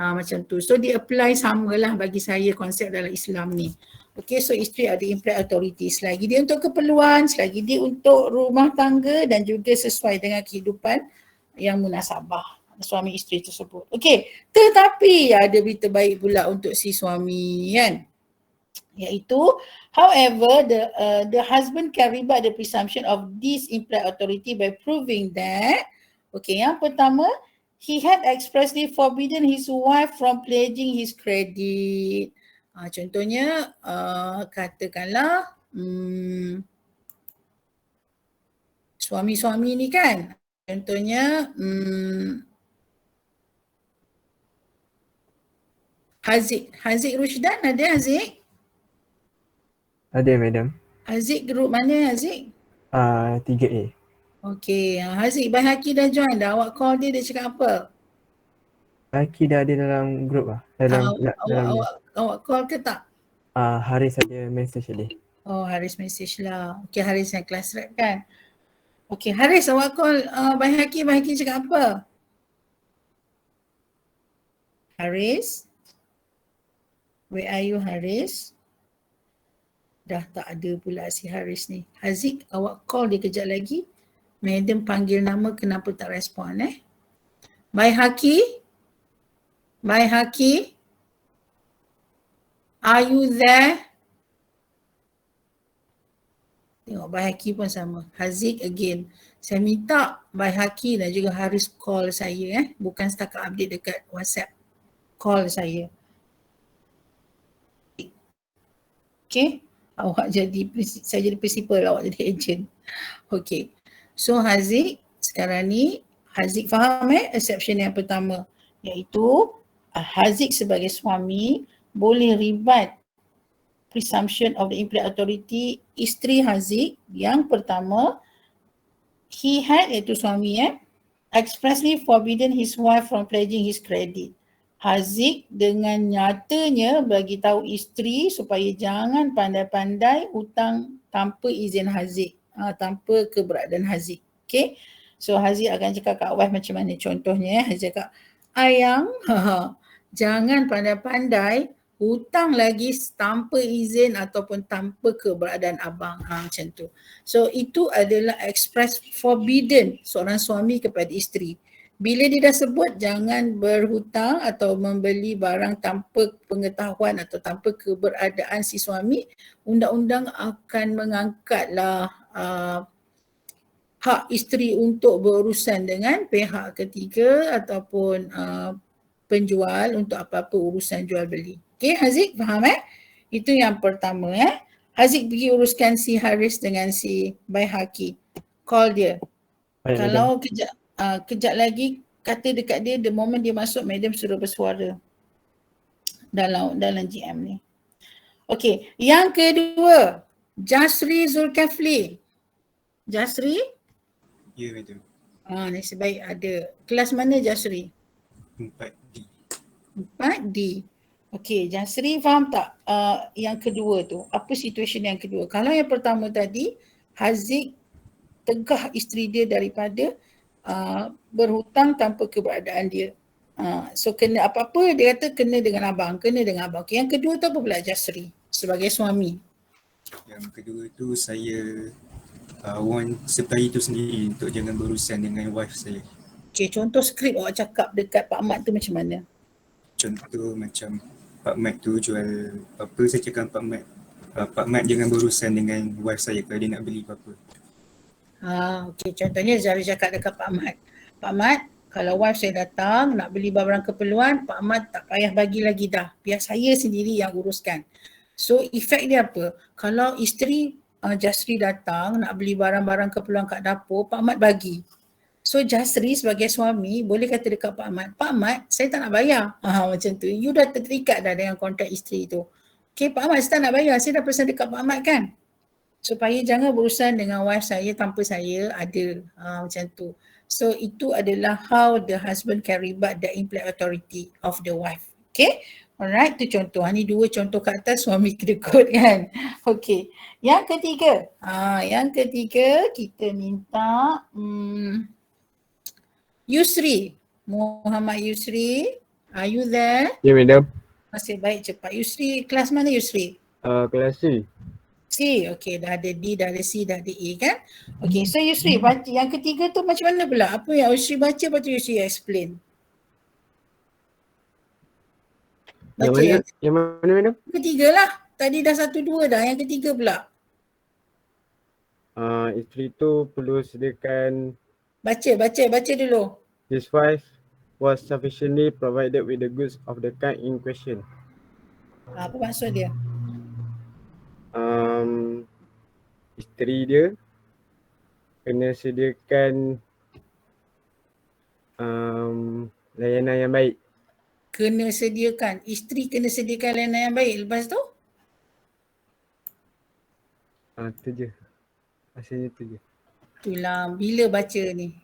Macam tu. So dia apply samalah bagi saya konsep dalam Islam ni. Okay, so isteri ada implied authority. Selagi dia untuk keperluan, selagi dia untuk rumah tangga dan juga sesuai dengan kehidupan yang munasabah suami isteri tersebut. Okay, tetapi ada berita baik pula untuk si suami kan. Iaitu, however, the husband can rebut the presumption of this implied authority by proving that, okay, yang pertama, he had expressly forbidden his wife from pledging his credit. Contohnya, katakanlah suami-suami ni kan, contohnya Haziq Rushdan ada Haziq? Ada madam. Haziq group mana Haziq? 3A. Okay, Haziq Baihaqi dah join dah. Awak call dia cakap apa? Aki dah ada dalam group lah. Awak call ke tak? Haris ada message tadi. Oh, Haris message lah. Okay, Haris yang class rep kan? Okay, Haris awak call Baihaqi cakap apa? Haris? Where are you Haris? Dah tak ada pula si Haris ni. Haziq, awak call dia kejap lagi. Madam panggil nama kenapa tak respon Baihaqi? Baihaqi? Are you there? Tengok Baihaqi pun sama. Haziq again. Saya minta Baihaqi dan juga Haris call saya bukan setakat update dekat WhatsApp. Call saya. Okay. Saya jadi principal, awak jadi agent. Okay. So Haziq sekarang ni, Haziq faham exception yang pertama. Iaitu Haziq sebagai suami boleh rebut presumption of the implied authority isteri Haziq. Yang pertama, he had, iaitu suami expressly forbidden his wife from pledging his credit. Haziq dengan nyatanya bagi tahu isteri supaya jangan pandai-pandai hutang tanpa izin Haziq, tanpa keberadaan Haziq. Okay, so Haziq akan cakap kat wife macam mana contohnya Haziq cakap, ayang jangan pandai-pandai hutang lagi tanpa izin ataupun tanpa keberadaan abang. Macam tu. So itu adalah express forbidden seorang suami kepada isteri. Bila dia dah sebut jangan berhutang atau membeli barang tanpa pengetahuan atau tanpa keberadaan si suami, undang-undang akan mengangkatlah hak isteri untuk berurusan dengan pihak ketiga ataupun penjual untuk apa-apa urusan jual beli. Okey Haziq, faham Itu yang pertama Haziq pergi uruskan si Haris dengan si Baihaqi. Call dia. Baik, Kalau kejap lagi kata dekat dia, the moment dia masuk, madam suruh bersuara dalam GM ni. Okey, yang kedua, Jasri Zulkifli. Jasri? Ya, madam. Nasib baik ada. Kelas mana Jasri? 4D. 4D. Okey, Jasri faham tak yang kedua tu? Apa situasi yang kedua? Kalau yang pertama tadi, Haziq tegah isteri dia daripada berhutang tanpa keberadaan dia. So kena apa-apa dia kata kena dengan abang, Okay, yang kedua tu apa pula Jasri sebagai suami? Yang kedua tu saya warn supplier tu sendiri untuk jangan berurusan dengan wife saya. Okay, contoh skrip awak cakap dekat Pak Mat tu macam mana? Contoh macam Pak Mat tu jual apa, saya cakap Pak Mat jangan berurusan dengan wife saya kalau dia nak beli apa-apa. Okey, contohnya Zari cakap dekat Pak Mat. Pak Mat, kalau wife saya datang nak beli barang keperluan, Pak Mat tak payah bagi lagi dah. Biar saya sendiri yang uruskan. So efek dia apa? Kalau isteri Jasri datang nak beli barang-barang keperluan kat dapur, Pak Mat bagi. So Jasri sebagai suami boleh kata dekat Pak Mat, saya tak nak bayar. Macam tu. You dah terikat dah dengan kontrak isteri tu. Okay, Pak Mat saya tak nak bayar. Saya dah pesan dekat Pak Mat kan? Supaya jangan berurusan dengan wife saya tanpa saya ada. Macam tu. So itu adalah how the husband can rebut the implied authority of the wife. Okay? Alright, tu contoh. Ni dua contoh kat atas suami kedekut kan. Okay. Yang ketiga. Yang ketiga kita minta Yusri. Muhammad Yusri. Are you there? Ya, madam. Masih baik cepat. Yusri, kelas mana Yusri? Kelas C. C, okay, dah ada D, dah ada C, dah ada A kan? Okay, so Yusri baca. Yang ketiga tu macam mana pula? Apa yang Yusri baca, lepas tu Yusri explain. Baca Yang mana madam? ketiga lah. Tadi dah 1, 2 dah. Yang ketiga pula. Isteri tu perlu sediakan Baca dulu. his wife was sufficiently provided with the goods of the kind in question. Apa maksud dia? Isteri dia kena sediakan layanan yang baik. Kena sediakan. Isteri kena sediakan layanan yang baik. Lepas tu? Tu je. Rasanya tu je. Itulah. Bila baca ni?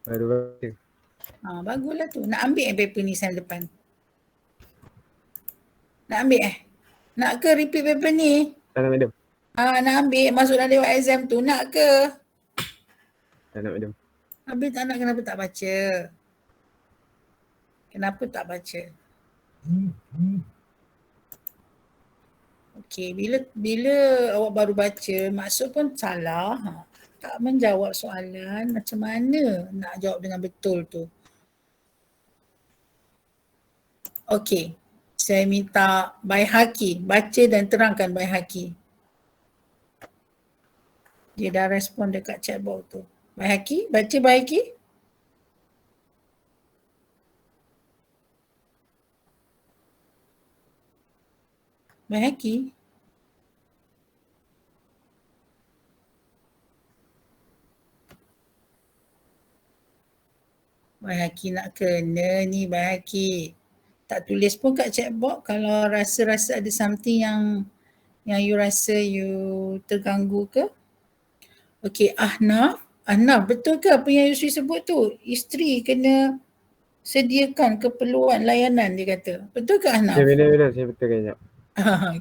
Baru baca. Baguslah tu. Nak ambil paper ni sen depan? Nak ambil Nak ke repeat paper ni? Tak nak madam. Nak ambil masuk dalam lewat exam tu. Nak ke? Tak nak madam. Habis tak nak, kenapa tak baca? Kenapa tak baca? Okey, bila awak baru baca, maksud pun salah. Tak menjawab soalan, macam mana nak jawab dengan betul tu? Okey, saya minta Baihaqi baca dan terangkan Baihaqi. Dia dah respon dekat chatbox tu. Baihaqi, baca Baihaqi. Baihaqi. Baihaqi nak kena ni Baihaqi. Tak tulis pun kat chatbox kalau rasa ada something yang you rasa you terganggu ke? Okey, Ahnaf, betul ke apa yang Yusri sebut tu? Isteri kena sediakan keperluan layanan dia kata. Betul ke Ahnaf? Ya, madam, saya betulkan sekejap.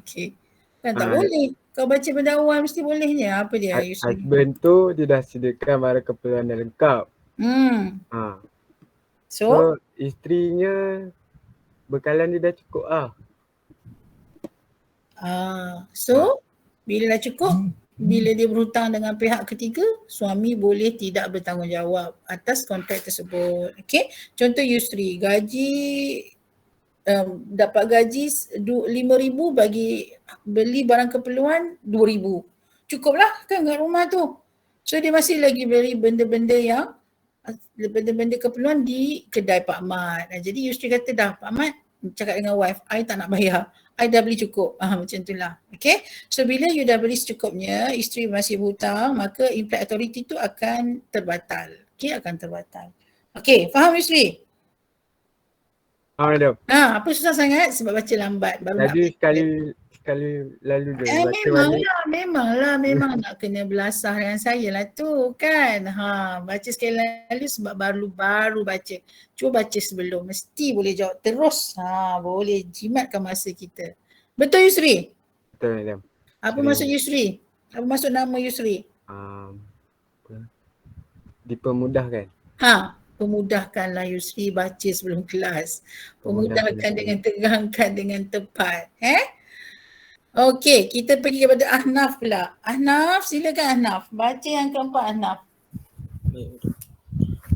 Okey. Kan tak boleh. Kau baca pendahuluan mesti bolehnya. Apa dia Yusri? Husband tu dia dah sediakan barang keperluan yang lengkap. So Isterinya bekalan dia dah cukup lah. So bila dah cukup, bila dia berhutang dengan pihak ketiga, suami boleh tidak bertanggungjawab atas kontrak tersebut. Okay, contoh Yusri, gaji dapat gaji 5,000 bagi beli barang keperluan 2,000. Cukuplah kan kat rumah tu. So dia masih lagi beli benda-benda keperluan di kedai Pak Mat. Jadi Yusri kata dah, Pak Mat cakap dengan wife, I tak nak bayar. I dah beli cukup. Macam itulah. Okay. So bila you dah beli secukupnya, isteri masih berhutang, maka implied authority tu akan terbatal. Okay, akan terbatal. Okay, faham Yusri? Madam. Apa susah sangat? Sebab baca lambat. Baru Tadi sekali lalu dia baca memang nak kena belasah dengan saya lah tu kan. Baca sekali lalu sebab baru baca. Cuba baca sebelum, mesti boleh jawab terus. Boleh jimatkan masa kita. Betul Yusri? Betul madam. Apa maksud Yusri? Apa maksud nama Yusri? Dipermudahkan. Pemudahkanlah Yusri baca sebelum kelas. Pemudahkan dengan tegangkan dengan tepat. Okey, kita pergi kepada Ahnaf pula. Ahnaf, silakan Ahnaf. Baca yang keempat Ahnaf.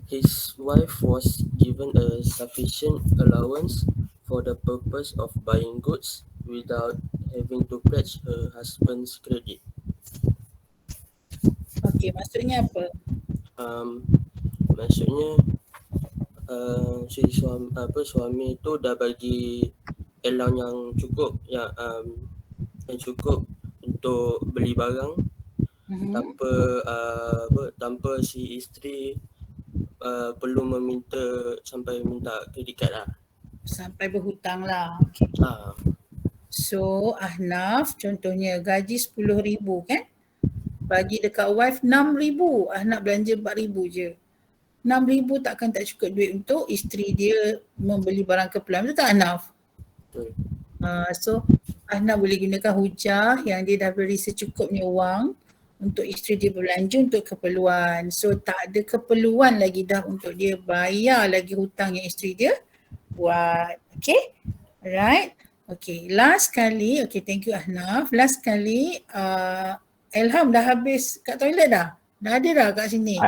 His wife was given a sufficient allowance for the purpose of buying goods without having to pledge her husband's credit. Okey, maksudnya apa? Maksudnya suami tu dah bagi allowance yang cukup, yang cukup untuk beli barang tanpa si isteri perlu sampai minta kredit card lah. Sampai berhutang lah. Okay. So Ahnaf contohnya gaji 10,000 kan? Bagi dekat wife 6,000, Ahnaf belanja 4,000 je. 6,000 takkan tak cukup duit untuk isteri dia membeli barang keperluan. Betul tak Ahnaf? Betul. So Ahnaf boleh gunakan hujah yang dia dah beri secukupnya wang untuk isteri dia belanja untuk keperluan. So tak ada keperluan lagi dah untuk dia bayar lagi hutang yang isteri dia buat. Okay? Alright. Okay, last kali. Okay, thank you Ahnaf. Last kali Ilham dah habis kat toilet dah? Dah ada dah kat sini?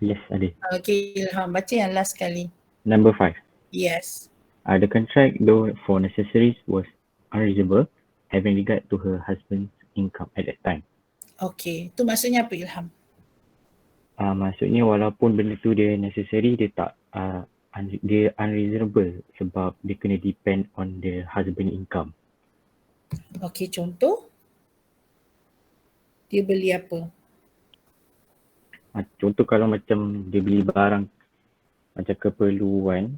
Yes, ada. Okay Ilham, baca yang last kali. Number 5. Yes. The contract though for necessaries was unreasonable, having regard to her husband's income at that time. Okay, tu maksudnya apa Ilham? Maksudnya walaupun benda tu dia necessary, dia tak dia unreasonable sebab dia kena depend on the husband income. Okay, contoh? Dia beli apa? Contoh kalau macam dia beli barang macam keperluan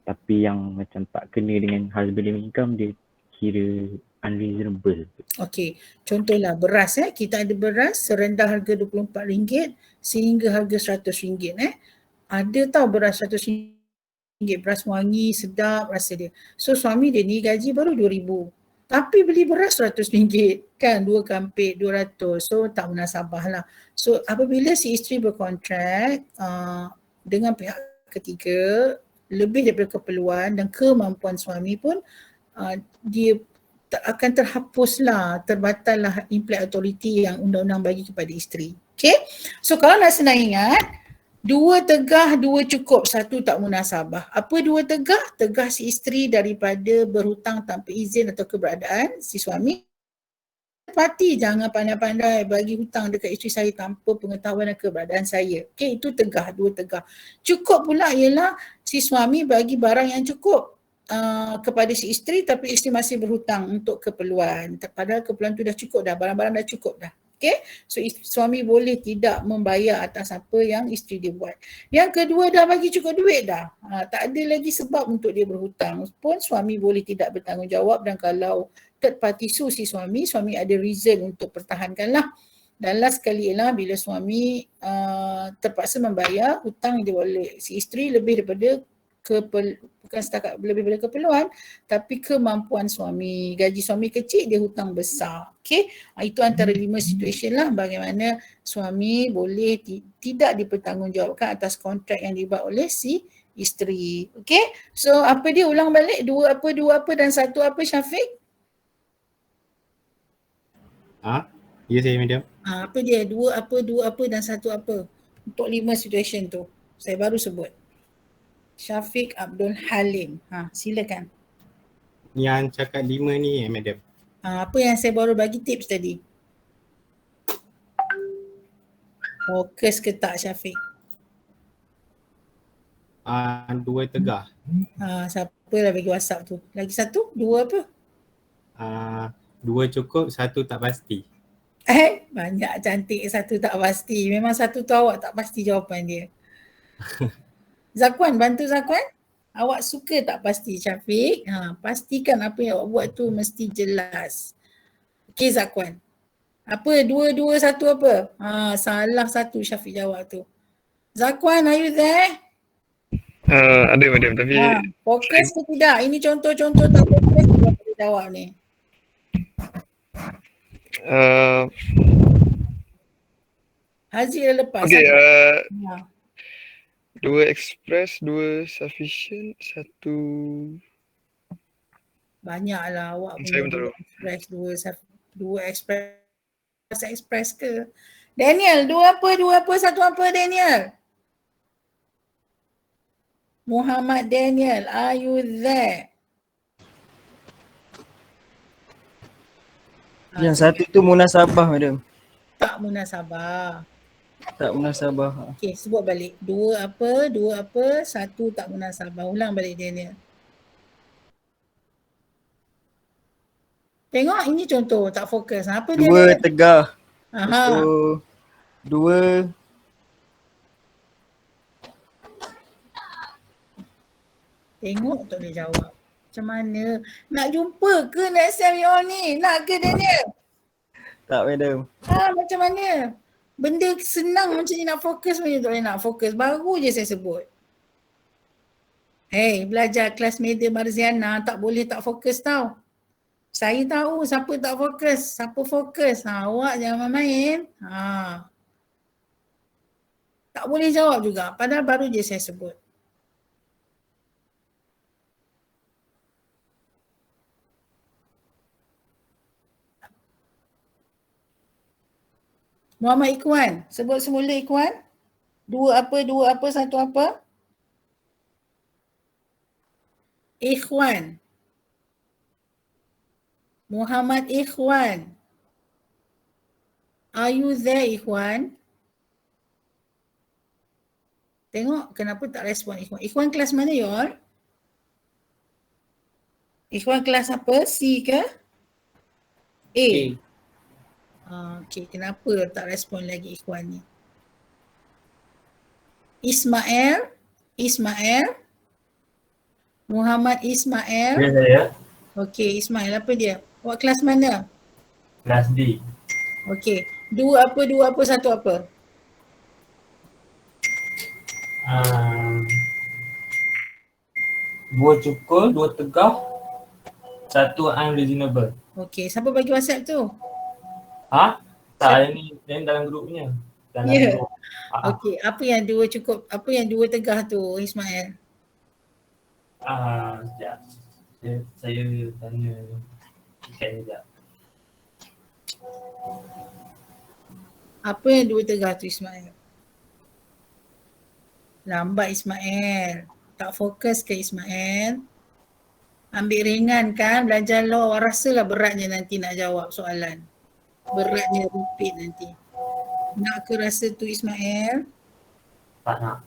tapi yang macam tak kena dengan husband income, dia kira unreasonable. Okay, contohlah beras kita ada beras serendah harga RM24 sehingga harga RM100 Ada tau beras RM100, beras wangi, sedap rasa dia. So suami dia ni gaji baru RM2,000 tapi beli beras RM100 kan, 2 kampit 200. So tak munasabah lah. So apabila si isteri berkontrak dengan pihak ketiga lebih daripada keperluan dan kemampuan suami pun dia akan terhapuslah, terbatallah implied authority yang undang-undang bagi kepada isteri. Okay, so kalau nak senang ingat, 2 tegah, 2 cukup, 1 tak munasabah. Apa 2 tegah? Tegah si isteri daripada berhutang tanpa izin atau keberadaan si suami. Parti jangan pandai-pandai bagi hutang dekat isteri saya tanpa pengetahuan dan keberadaan saya. Okay, itu tegah, 2 tegah. Cukup pula ialah si suami bagi barang yang cukup kepada si isteri tapi isteri masih berhutang untuk keperluan. Padahal keperluan tu dah cukup dah, barang-barang dah cukup dah. Okay, so suami boleh tidak membayar atas apa yang isteri dia buat. Yang kedua dah bagi cukup duit dah, tak ada lagi sebab untuk dia berhutang pun suami boleh tidak bertanggungjawab, dan kalau third party sue si suami ada reason untuk pertahankan lah. Dan last sekali ialah bila suami terpaksa membayar hutang dia oleh si isteri lebih daripada bukan setakat lebih daripada keperluan tapi kemampuan suami. Gaji suami kecil, dia hutang besar. Okay, itu antara 5 situasi lah bagaimana suami boleh tidak dipertanggungjawabkan atas kontrak yang dibuat oleh si isteri. Okay, so apa dia, ulang balik, dua apa dan satu apa Syafiq? Ya saya madam. Apa dia, dua apa dan satu apa untuk 5 situation tu. Saya baru sebut. Syafiq Abdul Halim. Silakan. Yang cakap 5 ni madam. Apa yang saya baru bagi tips tadi? Fokus ke tak Syafiq? 2 tegah. Siapa dah bagi WhatsApp tu? Lagi satu? Dua apa? 2 cukup, 1 tak pasti. Banyak cantik, satu tak pasti. Memang satu tu awak tak pasti jawapan dia. Zakwan, bantu Zakwan. Awak suka tak pasti Syafiq? Pastikan apa yang awak buat tu mesti jelas. Okey Zakwan. Apa? 2, 1 apa? Salah satu Syafiq jawab tu. Zakwan, are you there? Ada madam, tapi fokus ke tidak? Ini contoh-contoh tak fokus yang boleh jawab ni. Haziq dah lepas. Okay, Ha. 2 express, 2 sufficient, 1 Banyaklah awak Saya punya pun tak tahu. express, dua express ke? Daniel, dua apa, satu apa Daniel? Muhammad Daniel, are you there? Yang satu tu munasabah madam. Tak munasabah. Tak munasabah. Okey, sebut balik. Dua apa, satu tak munasabah. Ulang balik Daniel. Tengok ini contoh, tak fokus. Apa dia? 2 tegah. Aha. 2 Tengok tak boleh jawab. Macam mana? Nak jumpa ke next time you all ni? Nak ke Daniel? tak madam. Macam mana? Benda senang macam ni nak fokus pun tak boleh nak fokus. Baru je saya sebut. Belajar kelas media Marziana tak boleh tak fokus tau. Saya tahu siapa tak fokus, siapa fokus. Awak jangan main. Tak boleh jawab juga. Padahal baru je saya sebut. Muhammad Ikhwan, sebut semula Ikhwan. Dua apa, satu apa? Ikhwan. Muhammad Ikhwan. Are you there Ikhwan? Tengok kenapa tak respon Ikhwan. Ikhwan kelas mana you all? Ikhwan kelas apa? C ke? A. Okey, kenapa tak respon lagi Ikhwan ni? Ismail. Muhammad Ismail. Ya saya. Okey, Ismail apa dia? Awak kelas mana? Kelas D. Okey. Dua apa, satu apa? Dua cukup, 2 tegah, 1 unreasonable. Okey, siapa bagi WhatsApp tu? Tak, yang dalam grup punya. Ya. Okey, apa yang 2 cukup, apa yang 2 tegah tu Ismail? Sekejap. Saya tanya sekejap. Apa yang 2 tegah tu Ismail? Lambat Ismail. Tak fokus ke Ismail? Ambil ringan kan belajar law. Awak rasalah beratnya nanti nak jawab soalan. Beratnya repeat nanti. Nak ke rasa tu Ismail? Tak nak.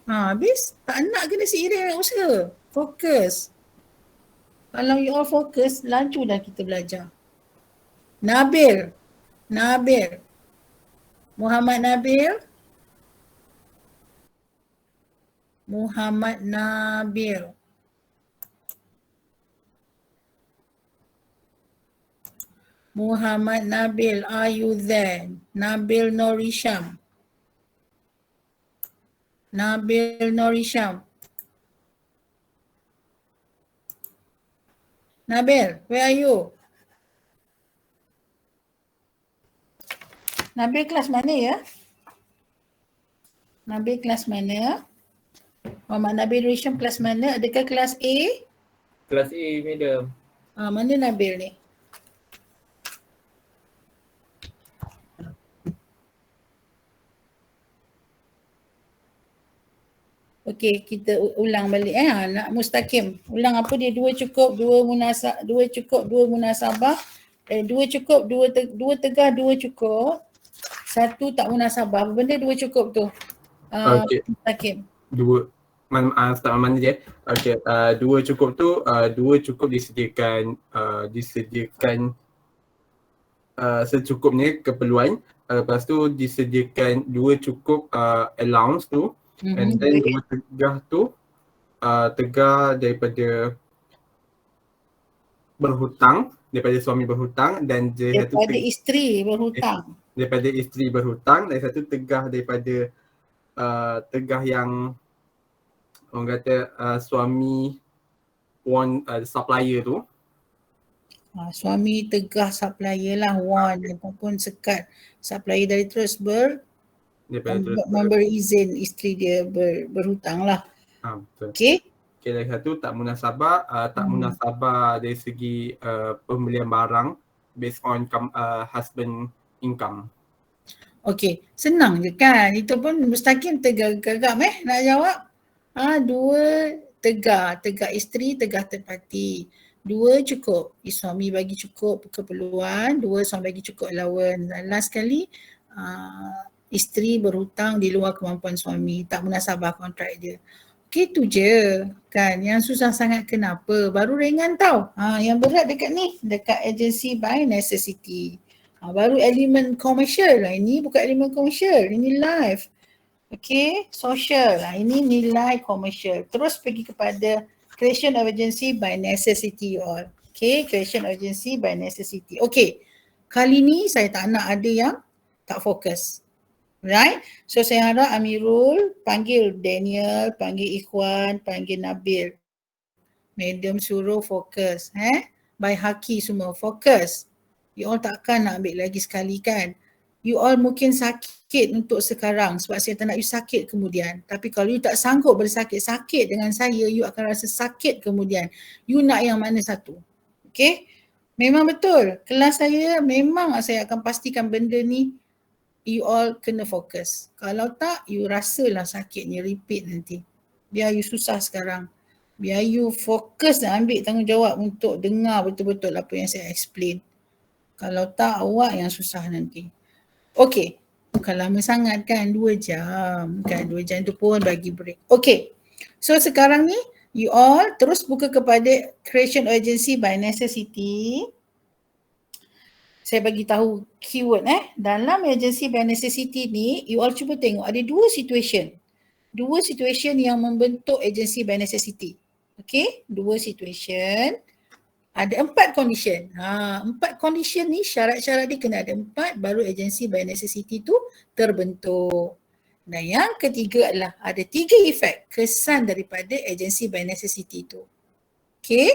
Habis? Tak nak kena seiring dengan usaha. Fokus. Kalau you all fokus, laju dah kita belajar. Nabil. Muhammad Nabil. Muhammad Nabil, are you there? Nabil Norisham. Nabil, where are you? Nabil kelas mana ya? Muhammad Nabil Risham kelas mana? Adakah kelas A? Kelas A, madam. Mana Nabil ni? Okey, kita ulang balik nak mustaqim. Ulang apa dia? Dua cukup, dua munasabah. Dua cukup, dua tegah, dua cukup. Satu tak munasabah. Apa benda dua cukup tu? Okey. Mustaqim. Dua start mana je? Okey, dua cukup tu, dua cukup disediakan secukupnya keperluan. Lepas tu disediakan dua cukup allowance tu. And then dua tegah tu tegah daripada berhutang, daripada suami berhutang, dan daripada isteri berhutang. Daripada isteri berhutang, dan satu tegah daripada tegah yang orang kata suami supplier tu. Suami tegah supplier lah, won ataupun sekat supplier dari terus memberi izin isteri dia berhutang lah. Betul. Okey. Okey, lagi satu tak munasabah. Tak munasabah dari segi pembelian barang based on husband income. Okey, senang je kan? Itu pun mustaqim tegak-tegak nak jawab. Dua tegak isteri, tegak terpati. Dua cukup, suami bagi cukup keperluan, dua suami bagi cukup allowance. Dan last sekali, isteri berhutang di luar kemampuan suami, tak munasabah kontrak dia. Okey, tu je kan. Yang susah sangat kenapa? Baru ringan tau. Yang berat dekat ni, dekat agency by necessity. Baru elemen komersial lah. Ini bukan elemen komersial, ini live. Okey, social lah. Ini nilai komersial. Terus pergi kepada creation of agency by necessity all. Okey, creation of agency by necessity. Okey, kali ni saya tak nak ada yang tak fokus. Right? So saya harap Amirul panggil Daniel, panggil Ikhwan, panggil Nabil. Madam suruh fokus. By Haki semua fokus. You all takkan nak ambil lagi sekali kan? You all mungkin sakit untuk sekarang sebab saya tak nak you sakit kemudian. Tapi kalau you tak sanggup bersakit-sakit dengan saya, you akan rasa sakit kemudian. You nak yang mana satu? Okay? Memang betul. Kelas saya memang saya akan pastikan benda ni you all kena fokus. Kalau tak, you rasalah sakitnya repeat nanti. Biar you susah sekarang. Biar you fokus dan ambil tanggungjawab untuk dengar betul-betul apa yang saya explain. Kalau tak, awak yang susah nanti. Okey, bukan lama sangat kan, 2 jam. Kan 2 jam tu pun bagi break. Okey, so sekarang ni you all terus buka kepada creation agency by necessity. Saya bagi tahu keyword dalam agency by necessity ni, you all cuba tengok ada dua situation. Dua situation yang membentuk agency by necessity. Okey, dua situation. Ada 4 condition. 4 condition ni syarat-syarat dia kena ada 4 baru agency by necessity tu terbentuk. Dan yang ketiga adalah ada 3 efek kesan daripada agency by necessity tu. Okey,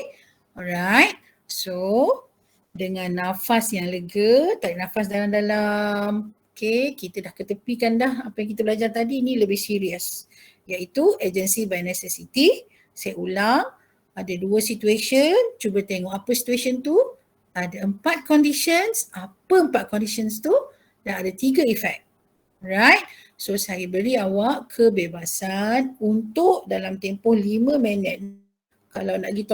alright. So dengan nafas yang lega, tarik nafas dalam-dalam. Okey, kita dah ketepikan dah apa yang kita belajar tadi, ni lebih serius. Iaitu agency by necessity. Saya ulang, ada 2 situation, cuba tengok apa situation tu. Ada 4 conditions, apa 4 conditions tu? Dan ada 3 efek. Right? So saya beri awak kebebasan untuk dalam tempoh 5 minit. Kalau nak pergi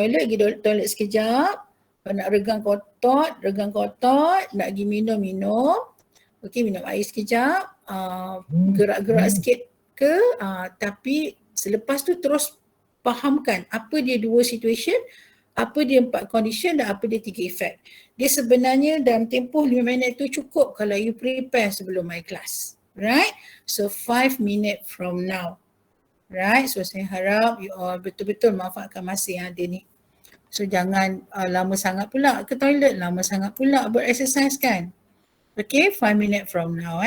toilet sekejap. Kalau nak regang kotot, nak pergi minum. Okey, minum air sekejap, gerak-gerak sikit ke, tapi selepas tu terus fahamkan apa dia 2 situation, apa dia 4 condition dan apa dia 3 efek. Dia sebenarnya dalam tempoh 5 minit tu cukup kalau you prepare sebelum my class. Right? So 5 minutes from now. Right? So saya harap you all betul-betul manfaatkan masa yang ada ni. So jangan lama sangat pula ke toilet, lama sangat pula buat exercise kan. Okay, 5 minutes from now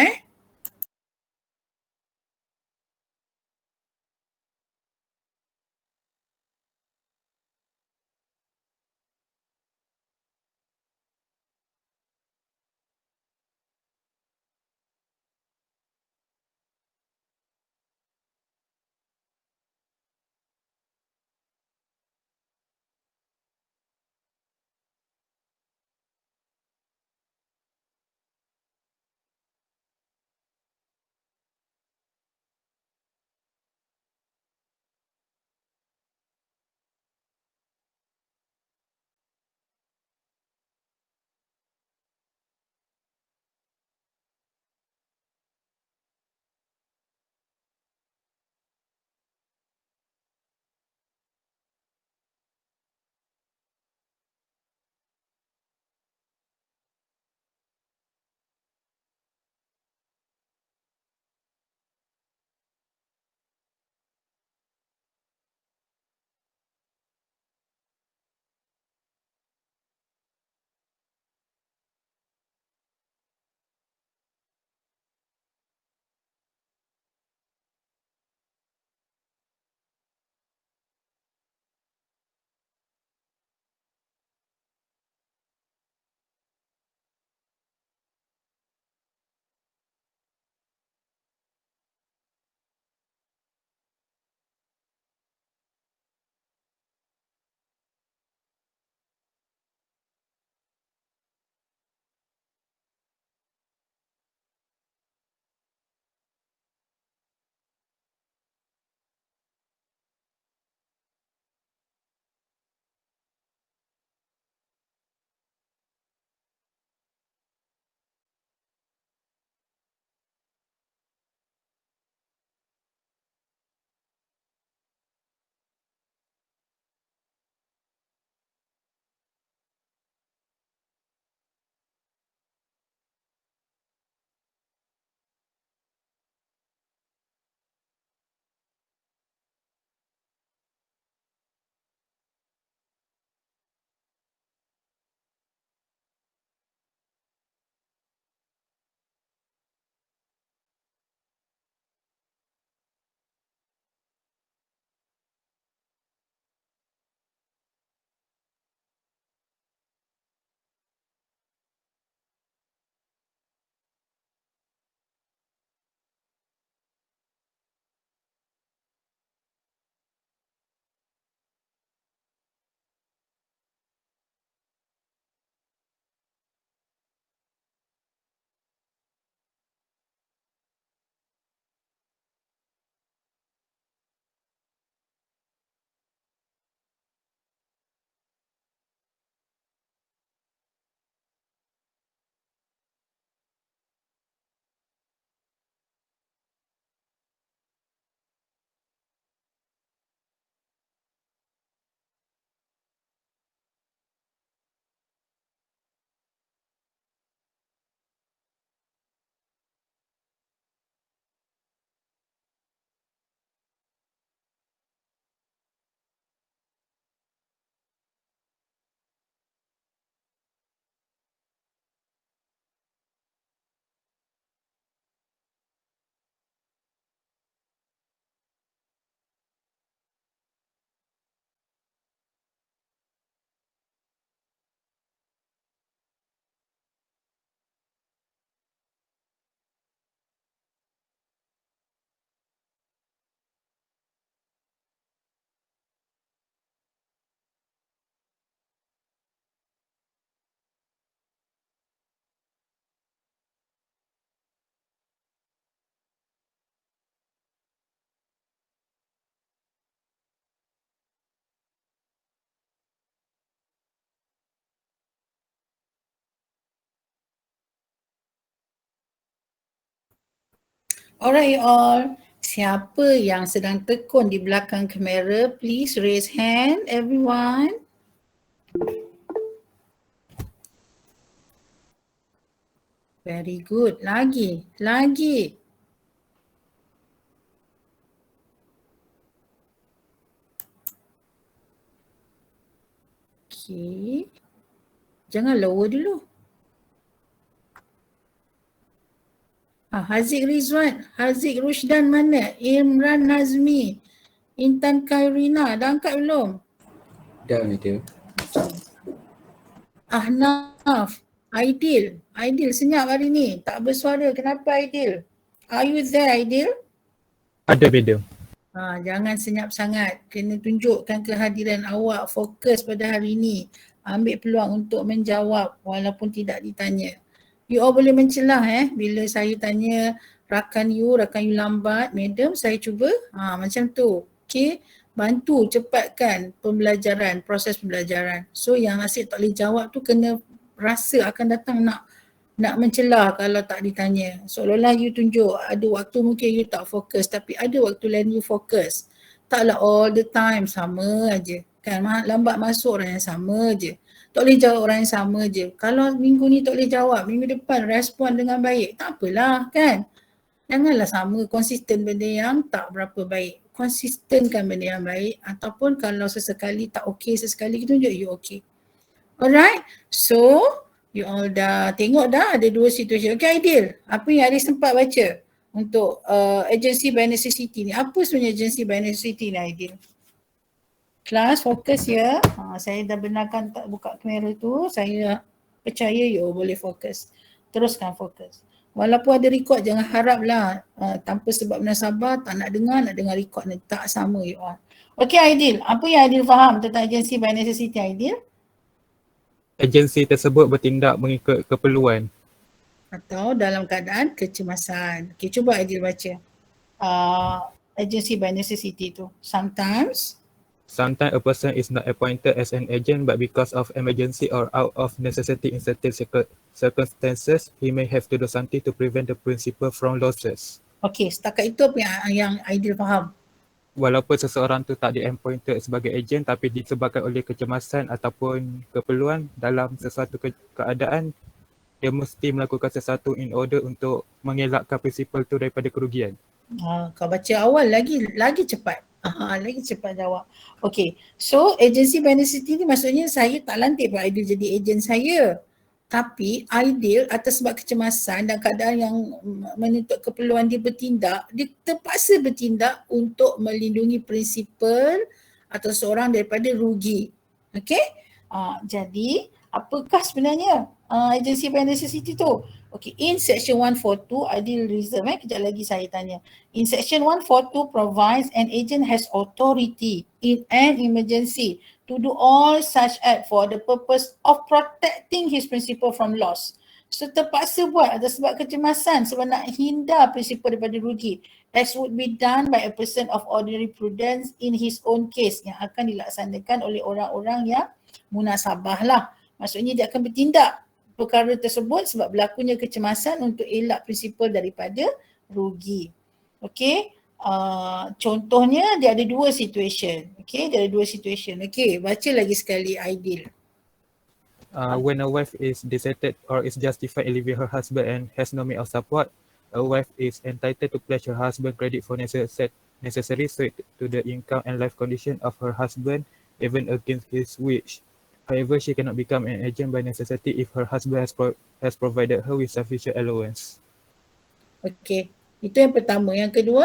Alright all, siapa yang sedang tekun di belakang kamera, please raise hand everyone. Very good. Lagi. Okay. Jangan lower dulu. Haziq Rizwan, Haziq Rushdan mana? Imran Nazmi, Intan Khairina, dah angkat belum? Dah, Madam. Ahnaf, Aidil senyap hari ni, tak bersuara. Kenapa Aidil? Are you there Aidil? Ada, Madam. Jangan senyap sangat, kena tunjukkan kehadiran awak, fokus pada hari ni. Ambil peluang untuk menjawab walaupun tidak ditanya. You all boleh mencelah bila saya tanya rakan you lambat, madam saya cuba macam tu. Okay, bantu cepatkan pembelajaran, proses pembelajaran. So yang asyik tak boleh jawab tu kena rasa akan datang nak mencelah kalau tak ditanya. Seolah-olah you tunjuk ada waktu mungkin you tak fokus tapi ada waktu lain you fokus. Taklah all the time sama aje. Kan lambat masuk orang yang sama je. Tak boleh jawab orang yang sama je. Kalau minggu ni tak boleh jawab, minggu depan respon dengan baik, tak apalah kan. Janganlah sama, konsisten benda yang tak berapa baik. Konsistenkan benda yang baik ataupun kalau sesekali tak okey, sesekali kita tunjuk you okey. Alright, so you all dah tengok dah ada dua situasi. Okay Aidil, apa yang Aidil sempat baca untuk agency by necessity ni? Apa sebenarnya agency by necessity ni Aidil? Kelas fokus ya. Saya dah benarkan tak buka kamera tu. Saya percaya you boleh fokus. Teruskan fokus. Walaupun ada record jangan haraplah tanpa sebab munasabah tak nak dengar record ni. Tak sama you all. Okay Aidil, apa yang Aidil faham tentang agency by necessity Aidil? Agensi tersebut bertindak mengikut keperluan atau dalam keadaan kecemasan. Okay, cuba Aidil baca. Agency by necessity tu. Sometimes a person is not appointed as an agent but because of emergency or out of necessity in certain circumstances, he may have to do something to prevent the principal from losses. Okay, setakat itu apa yang Aidil faham? Walaupun seseorang tu tak di-appointed sebagai agent tapi disebabkan oleh kecemasan ataupun keperluan dalam sesuatu keadaan, dia mesti melakukan sesuatu in order untuk mengelakkan principal tu daripada kerugian. Kau baca awal lagi cepat. Lagi cepat jawab. Okay, so agency by necessity ni maksudnya saya tak lantik Pak Aidil jadi ejen saya. Tapi Aidil atas sebab kecemasan dan keadaan yang menuntut keperluan dia bertindak, dia terpaksa bertindak untuk melindungi prinsipal atau seorang daripada rugi. Okay, jadi apakah sebenarnya agency by necessity tu? Okay, in section 142, Aidil reserve kejap lagi saya tanya. In section 142 provides an agent has authority in an emergency to do all such act for the purpose of protecting his principal from loss. So terpaksa buat atas sebab kecemasan sebab nak hindar prinsipal daripada rugi. As would be done by a person of ordinary prudence in his own case yang akan dilaksanakan oleh orang-orang yang munasabah lah. Maksudnya dia akan bertindak perkara tersebut sebab berlakunya kecemasan untuk elak prinsipal daripada rugi. Okay, contohnya dia ada dua situation. Okay, dia ada dua situation. Okay, baca lagi sekali Aidil. When a wife is deserted or is justified in leaving her husband and has no means of support, a wife is entitled to pledge her husband credit for necessary to the income and life condition of her husband even against his wish. However, she cannot become an agent by necessity if her husband has provided her with sufficient allowance. Okay, itu yang pertama. Yang kedua?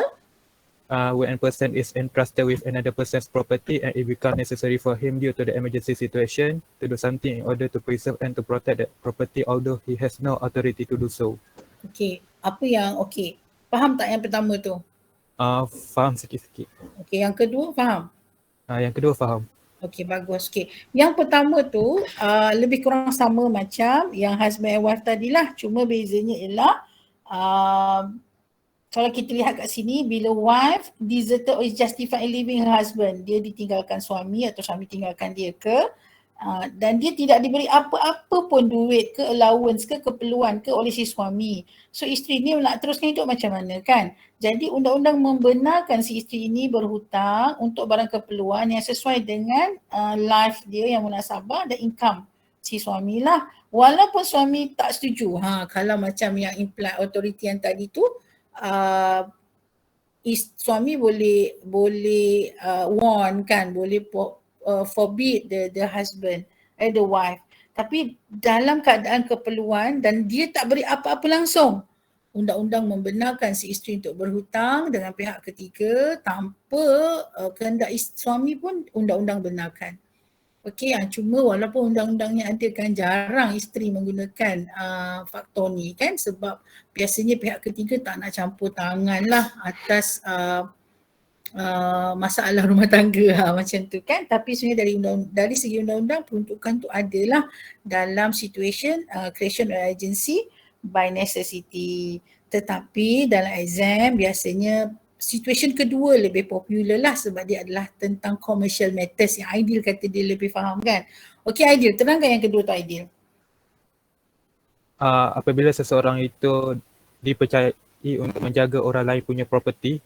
When a person is entrusted with another person's property and it becomes necessary for him due to the emergency situation to do something in order to preserve and to protect that property although he has no authority to do so. Okay, apa yang faham tak yang pertama tu? Faham sikit-sikit. Okay, yang kedua faham? Yang kedua faham. Okay, bagus. Okay, yang pertama tu lebih kurang sama macam yang husband and wife tadilah. Cuma bezanya ialah kalau kita lihat kat sini, bila wife deserted or is justified in leaving her husband, dia ditinggalkan suami atau suami tinggalkan dia ke Dan dia tidak diberi apa-apa pun duit ke allowance ke keperluan ke oleh si suami. So isteri ni nak teruskan hidup macam mana kan? Jadi undang-undang membenarkan si isteri ini berhutang untuk barang keperluan yang sesuai dengan life dia yang munasabah dan income si suami lah. Walaupun suami tak setuju. Kalau macam yang implied authority yang tadi tu, suami boleh warn kan, boleh forbid the husband, the wife. Tapi dalam keadaan keperluan dan dia tak beri apa-apa langsung, undang-undang membenarkan si isteri untuk berhutang dengan pihak ketiga tanpa kehendak suami pun undang-undang benarkan. Okey, cuma walaupun undang-undangnya ada kan, jarang isteri menggunakan faktor ni kan, sebab biasanya pihak ketiga tak nak campur tangan lah atas masalah rumah tangga macam tu kan. Tapi sebenarnya dari segi undang-undang peruntukan tu adalah dalam situation creation of agency by necessity. Tetapi dalam exam biasanya situation kedua lebih popular lah sebab dia adalah tentang commercial matters yang Aidil kata dia lebih faham kan. Okey Aidil, terangkan yang kedua tu Aidil. Apabila seseorang itu dipercayai untuk menjaga orang lain punya property,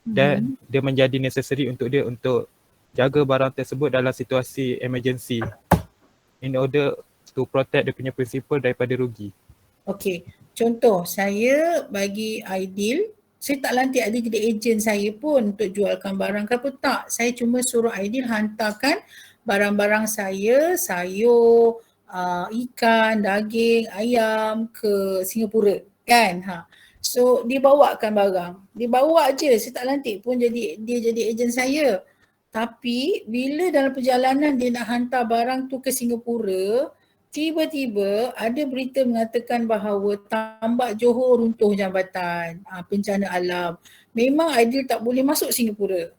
dan dia menjadi necessary untuk dia untuk jaga barang tersebut dalam situasi emergency in order to protect dia punya principal daripada rugi. Okey, contoh saya bagi Aidil, saya tak lantik Aidil jadi ejen saya pun untuk jualkan barang ke apa tak. Saya cuma suruh Aidil hantarkan barang-barang saya, sayur, ikan, daging, ayam ke Singapura kan. So dia bawakan barang, dia bawa je, saya tak lantik pun dia jadi ejen saya. Tapi bila dalam perjalanan dia nak hantar barang tu ke Singapura, tiba-tiba ada berita mengatakan bahawa tambak Johor runtuh jambatan, bencana alam. Memang Aidil tak boleh masuk Singapura.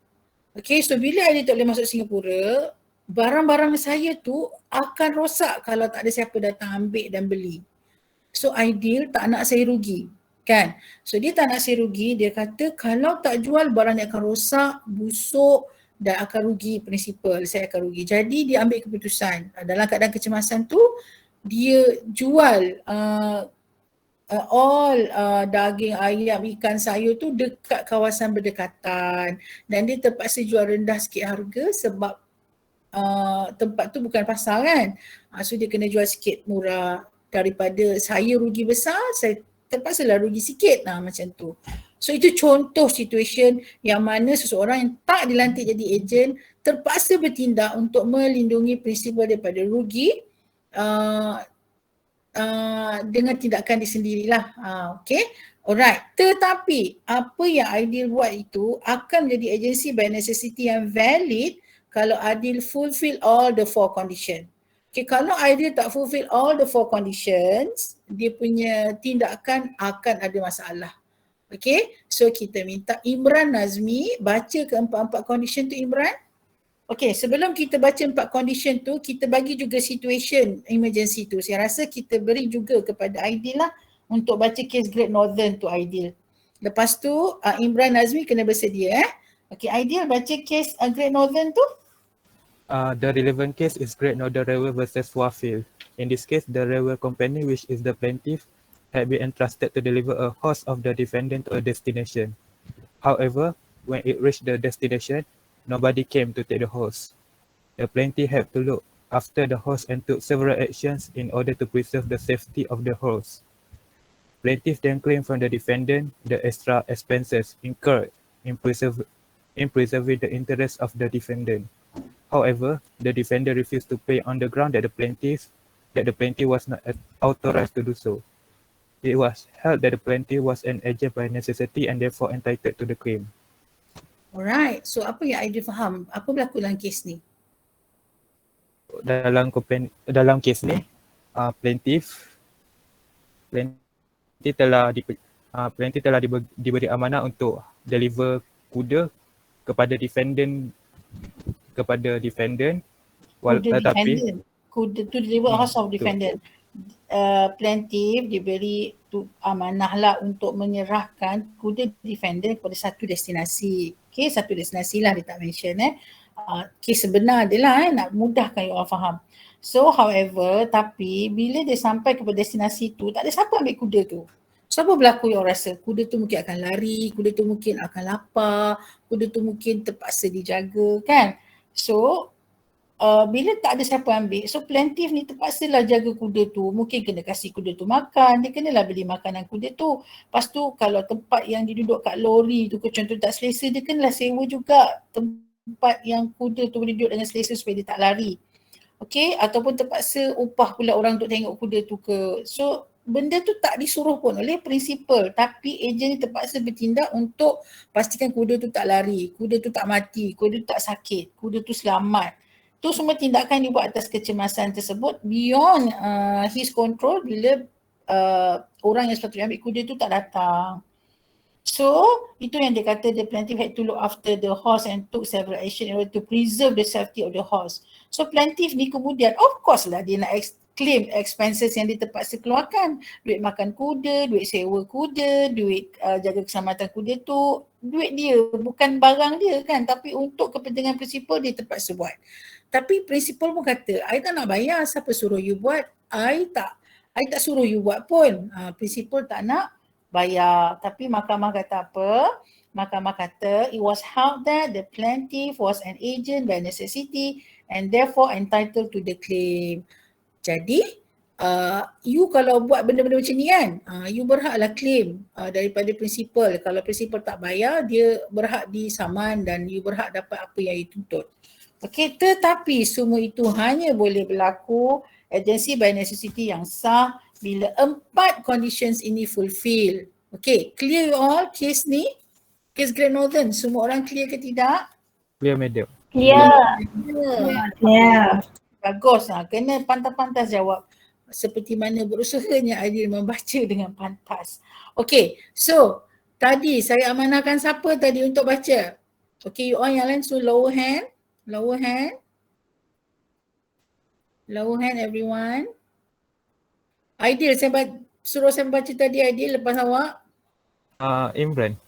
Okay, so bila Aidil tak boleh masuk Singapura, barang-barang saya tu akan rosak kalau tak ada siapa datang ambil dan beli. So Aidil tak nak saya rugi. Kan? So dia tak nak saya rugi, dia kata kalau tak jual barang dia akan rosak, busuk dan akan rugi prinsipal, saya akan rugi. Jadi dia ambil keputusan dalam keadaan kecemasan tu, dia jual all daging, ayam, ikan, sayur tu dekat kawasan berdekatan dan dia terpaksa jual rendah sikit harga sebab tempat tu bukan pasar kan. So dia kena jual sikit murah, daripada saya rugi besar, saya terpaksalah rugi sikit macam tu. So itu contoh situation yang mana seseorang yang tak dilantik jadi ejen terpaksa bertindak untuk melindungi prinsipal daripada rugi dengan tindakan dia sendirilah. Okay, alright. Tetapi apa yang Aidil buat itu akan menjadi agensi by necessity yang valid kalau Aidil fulfill all the 4 condition. Okay, kalau Aidil tak fulfill all the 4 conditions, dia punya tindakan akan ada masalah. Okay, so kita minta Imran Nazmi baca ke-4 condition tu Imran. Okay, sebelum kita baca 4 condition tu, kita bagi juga situation emergency tu. Saya rasa kita beri juga kepada Aidil lah untuk baca case Great Northern tu Aidil. Lepas tu Imran Nazmi kena bersedia Okay, Aidil baca case Great Northern tu. The relevant case is Great Northern Railway versus Warfield. In this case, the railway company, which is the plaintiff, had been entrusted to deliver a horse of the defendant to a destination. However, when it reached the destination, nobody came to take the horse. The plaintiff had to look after the horse and took several actions in order to preserve the safety of the horse. Plaintiff then claimed from the defendant the extra expenses incurred in preserving the interests of the defendant. However, the defendant refused to pay on the ground that the plaintiff was not authorized to do so. It was held that the plaintiff was an agent by necessity and therefore entitled to the claim. Alright, so apa yang Aidil faham? Apa berlaku dalam kes ni? Dalam kes ni, plaintiff telah diberi amanah untuk deliver kuda kepada defendant kuda tu deliver horse of defendant. Plaintiff diberi amanah lah untuk menyerahkan kuda defendant kepada satu destinasi. Okay, satu destinasi lah dia tak mention. Kes sebenar dia lah nak mudahkan you all faham. So however, tapi bila dia sampai ke destinasi tu, tak ada siapa ambil kuda tu. So apa berlaku yang rasa? Kuda tu mungkin akan lari, kuda tu mungkin akan lapar, kuda tu mungkin terpaksa dijaga kan. So bila tak ada siapa ambil, so plaintiff ni terpaksalah jaga kuda tu. Mungkin kena kasih kuda tu makan, dia kenalah beli makanan kuda tu. Lepas tu kalau tempat yang dia duduk kat lori tu contoh tak selesa, dia kenalah sewa juga tempat yang kuda tu boleh duduk dengan selesa supaya dia tak lari. Okay, ataupun terpaksa upah pula orang untuk tengok kuda tu ke. So benda tu tak disuruh pun oleh prinsipal, tapi ejen ni terpaksa bertindak untuk pastikan kuda tu tak lari, kuda tu tak mati, kuda tu tak sakit, kuda tu selamat. Tu semua tindakan dibuat atas kecemasan tersebut beyond his control bila orang yang sepatutnya ambil kuda tu tak datang. So itu yang dia kata the plaintiff had to look after the horse and took several action in order to preserve the safety of the horse. So plaintiff ni kemudian of course lah dia nak claim expenses yang dia terpaksa keluarkan. Duit makan kuda, duit sewa kuda, duit jaga keselamatan kuda tu, duit dia bukan barang dia kan, tapi untuk kepentingan prinsipal dia terpaksa buat. Tapi prinsipal pun kata, I tak nak bayar, siapa suruh you buat? I tak suruh you buat pun. Prinsipal tak nak bayar. Tapi mahkamah kata apa? Mahkamah kata it was held that the plaintiff was an agent by necessity and therefore entitled to the claim. Jadi you kalau buat benda-benda macam ni kan, you berhaklah claim daripada prinsipal. Kalau prinsipal tak bayar, dia berhak disaman dan you berhak dapat apa yang you tuntut. Okey, tetapi semua itu hanya boleh berlaku agency by necessity yang sah bila 4 conditions ini fulfill. Okey, clear you all case ni? Case Great Northern, semua orang clear ke tidak? Clear madam. Clear. Clear. Bagus lah, kena pantas-pantas jawab. Seperti mana berusahanya Aidil membaca dengan pantas. Okey, so tadi saya amanahkan siapa tadi untuk baca? Okey, you all yang lain so lower hand. Lower hand. Lower hand everyone. Aidil, suruh saya baca tadi Aidil lepas awak. Imran.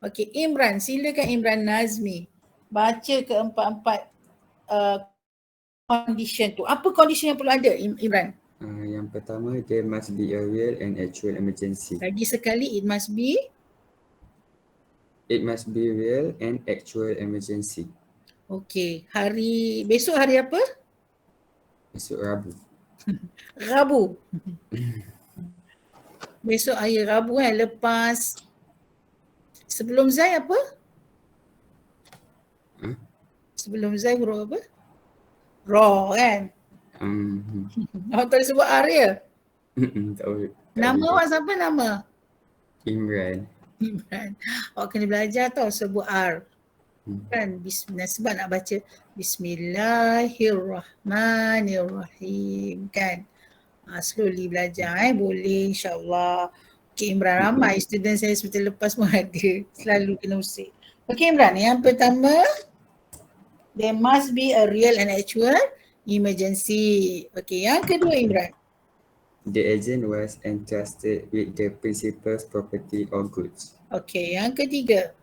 Okey, Imran, silakan Imran Nazmi. Baca keempat-empat condition tu. Apa condition yang perlu ada Imran? Yang pertama, there must be a real and actual emergency. Lagi sekali, it must be real and actual emergency. Okey, besok hari apa? Besok Rabu. Rabu. Besok hari Rabu kan, lepas sebelum Zai apa? Sebelum Zai huruf apa? Ra kan? Awak tak boleh sebut R ya? Tak boleh. Nama awak siapa nama? Imran. Imran. Awak kena belajar tau sebut R. Kan bismillah, sebab nak baca Bismillahirrahmanirrahim kan. Slowly belajar boleh insyaAllah. Okay Imran, ramai student saya seperti lepas pun ada, selalu kena usik. Okay Imran, yang pertama, there must be a real and actual emergency. Okay, yang kedua Imran. The agent was entrusted with the principal's property or goods. Okay, yang ketiga.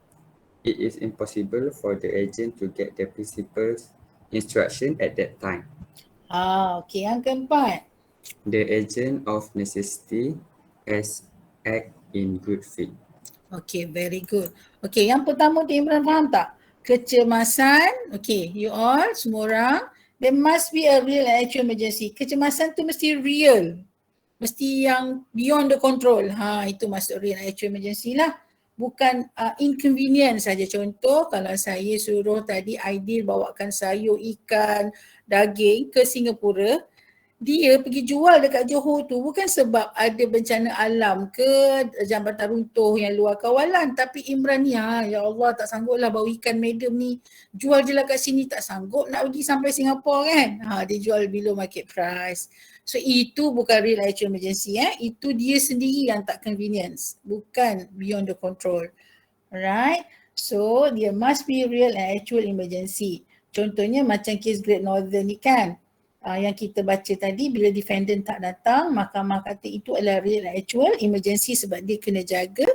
It is impossible for the agent to get the principal's instruction at that time. Okay, yang keempat. The agent of necessity has act in good faith. Okay, very good. Okay, yang pertama tu Imran faham tak? Kecemasan, okay, you all, semua orang, there must be a real and actual emergency. Kecemasan tu mesti real. Mesti yang beyond the control. Itu masuk real and actual emergency lah. Bukan inconvenient saja. Contoh kalau saya suruh tadi Aidil bawakan sayur, ikan, daging ke Singapura, dia pergi jual dekat Johor tu bukan sebab ada bencana alam ke jambatan runtuh yang luar kawalan, tapi Imran ni ya Allah tak sanggup lah bawa ikan medium ni, jual je lah kat sini, tak sanggup nak pergi sampai Singapura kan, dia jual below market price. So itu bukan real actual emergency, itu dia sendiri yang tak convenience, bukan beyond the control. Alright, so there must be real and actual emergency. Contohnya macam kes Great Northern ni kan, yang kita baca tadi, bila defendant tak datang, mahkamah kata itu adalah real and actual emergency sebab dia kena jaga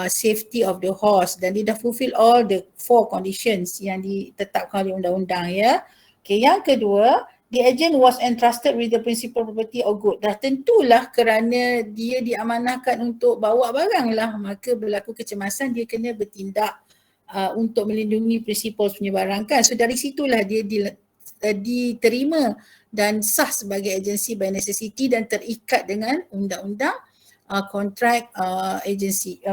safety of the horse dan dia dah fulfill all the 4 conditions yang ditetapkan oleh undang-undang ya. Okay, yang kedua, the agent was entrusted with the principal property or good. Dah tentulah kerana dia diamanahkan untuk bawa barang lah, maka berlaku kecemasan dia kena bertindak untuk melindungi prinsipal punya barang kan. So dari situlah dia diterima dan sah sebagai agensi by necessity dan terikat dengan undang-undang contract agency.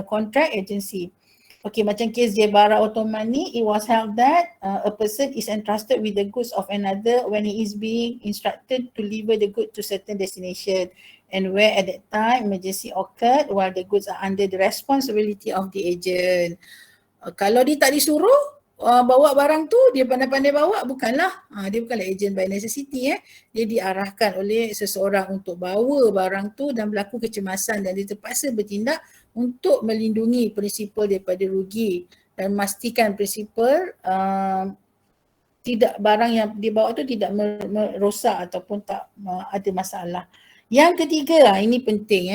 Okay, macam kes Jebara Ottomani, it was held that a person is entrusted with the goods of another when he is being instructed to deliver the good to certain destination, and where at that time emergency occurred while the goods are under the responsibility of the agent. Kalau dia tak disuruh bawa barang tu, dia pandai-pandai bawa, bukanlah, dia bukanlah agent by necessity. Dia diarahkan oleh seseorang untuk bawa barang tu dan berlaku kecemasan dan dia terpaksa bertindak untuk melindungi prinsipal daripada rugi dan memastikan prinsipal tidak barang yang dibawa tu tidak merosak ataupun tak ada masalah. Yang ketiga, ini penting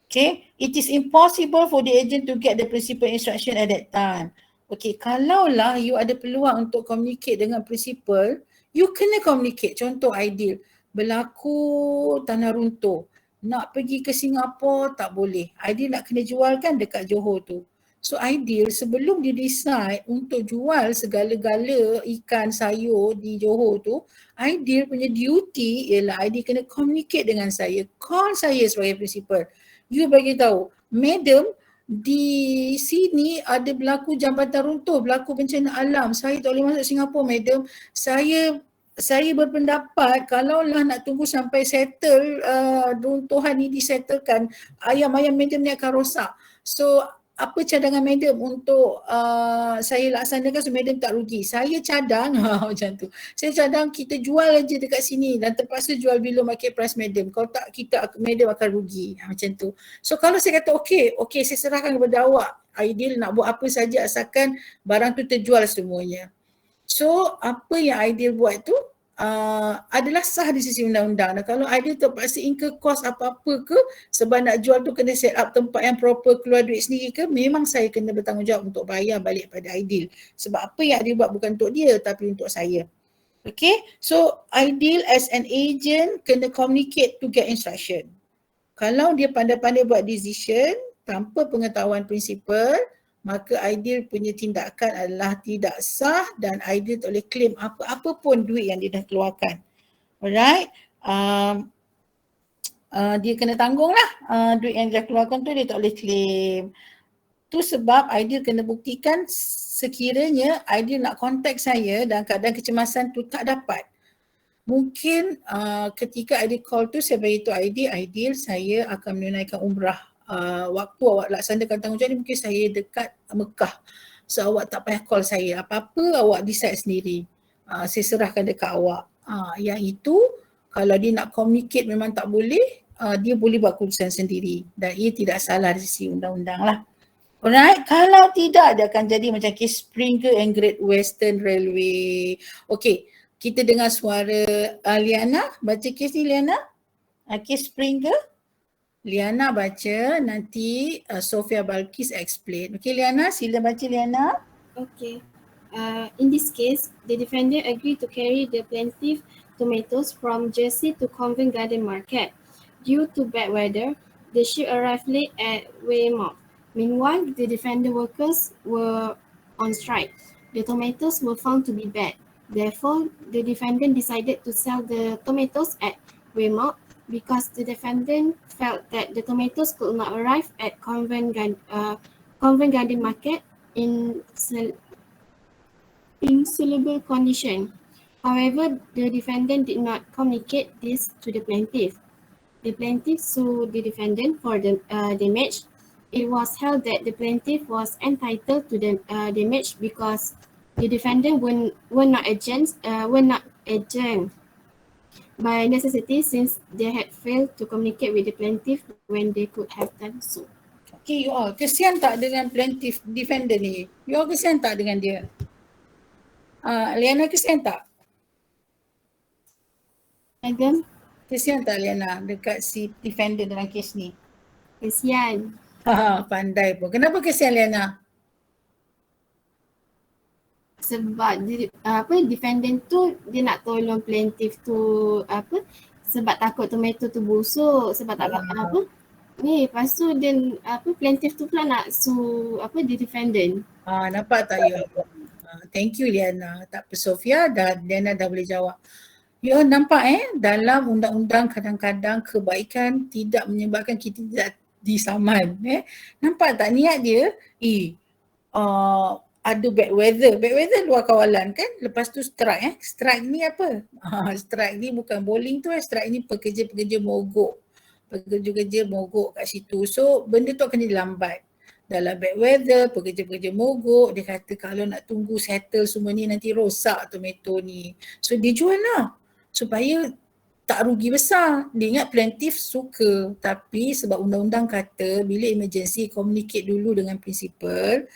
okay, it is impossible for the agent to get the principal instruction at that time. Okay, kalaulah you ada peluang untuk communicate dengan prinsipal, you kena communicate. Contoh ideal, berlaku tanah runtuh, nak pergi ke Singapura tak boleh. Ideal nak kena jual kan dekat Johor tu. So ideal sebelum dia decide untuk jual segala-gala ikan sayur di Johor tu, ideal punya duty ialah ideal kena communicate dengan saya. Call saya sebagai prinsipal. You bagi tahu, madam, di sini ada berlaku jambatan runtuh, berlaku bencana alam. Saya tak boleh masuk Singapura, madam. Saya berpendapat kalaulah nak tunggu sampai settle runtuhan ni disettlekan, ayam-ayam madam ni akan rosak. So apa cadangan madam untuk saya laksanakan so madam tak rugi? Saya cadang macam tu. Saya cadang kita jual aja dekat sini dan terpaksa jual below market price madam. Kalau tak madam akan rugi. Macam tu. So kalau saya kata okey saya serahkan kepada awak. Ideal nak buat apa saja asalkan barang tu terjual semuanya. So apa yang ideal buat tu adalah sah di sisi undang-undang. Dan kalau ideal terpaksa incur cost apa-apa ke sebab nak jual tu kena set up tempat yang proper, keluar duit sendiri ke, memang saya kena bertanggungjawab untuk bayar balik pada ideal. Sebab apa yang dia buat bukan untuk dia tapi untuk saya. Okay, so ideal as an agent kena communicate to get instruction. Kalau dia pandai-pandai buat decision tanpa pengetahuan prinsipal, maka ideal punya tindakan adalah tidak sah dan ideal tak boleh claim apa-apa pun duit yang dia dah keluarkan. Alright. Dia kena tanggung lah duit yang dia dah keluarkan tu, dia tak boleh claim. Tu sebab ideal kena buktikan sekiranya ideal nak contact saya dan keadaan kecemasan tu tak dapat. Mungkin ketika ideal call tu saya beritahu ideal saya akan menunaikan umrah. Waktu awak laksanakan tanggungjawab ni mungkin saya dekat Mekah. So awak tak payah call saya. Apa-apa awak decide sendiri. Saya serahkan dekat awak. Yang itu kalau dia nak communicate memang tak boleh, dia boleh buat keputusan sendiri. Dan ia tidak salah dari sisi undang-undang lah. Alright, kalau tidak dia akan jadi macam kes Springer and Great Western Railway. Okay, kita dengar suara Liana. Baca kes ni Liana. Kes Springer. Liana baca, nanti Sofia Balkis explain. Okay Liana, sila baca Liana. Okay. In this case, the defendant agreed to carry the plaintiff tomatoes from Jersey to Covent Garden Market. Due to bad weather, the ship arrived late at Weymouth. Meanwhile, the defendant workers were on strike. The tomatoes were found to be bad. Therefore, the defendant decided to sell the tomatoes at Weymouth because the defendant felt that the tomatoes could not arrive at Covent Garden Market in saleable condition. However, the defendant did not communicate this to the plaintiff. The plaintiff sued the defendant for the damage. It was held that the plaintiff was entitled to the damage because the defendant were not agents by necessity since they had failed to communicate with the plaintiff when they could have done so. Okay, you all kesian tak dengan plaintiff defendant ni? You all kesian tak dengan dia? Liana kesian tak? Again? Kesian tak Liana dekat si defendant dalam kes ni? Kesian. Pandai pun. Kenapa kesian Liana? sebab defendant tu dia nak tolong plaintiff tu sebab takut tomato tu busuk, sebab tak lepas tu dia plaintiff tu pula nak sue the defendant. Nampak tak ya? Thank you Liana. Tak apa Sofia dan Liana dah boleh jawab. You nampak dalam undang-undang kadang-kadang kebaikan tidak menyebabkan kita tidak disaman. Nampak tak niat dia? Ada bad weather. Bad weather luar kawalan kan? Lepas tu strike. Strike ni apa? Strike ni bukan bowling tu. Strike ni pekerja-pekerja mogok. Pekerja-pekerja mogok kat situ. So benda tu akan jadi lambat. Dalam bad weather, pekerja-pekerja mogok. Dia kata kalau nak tunggu settle semua ni nanti rosak tomato ni. So dia jual lah. Supaya tak rugi besar. Dia ingat plaintiff suka. Tapi sebab undang-undang kata bila emergency communicate dulu dengan principal.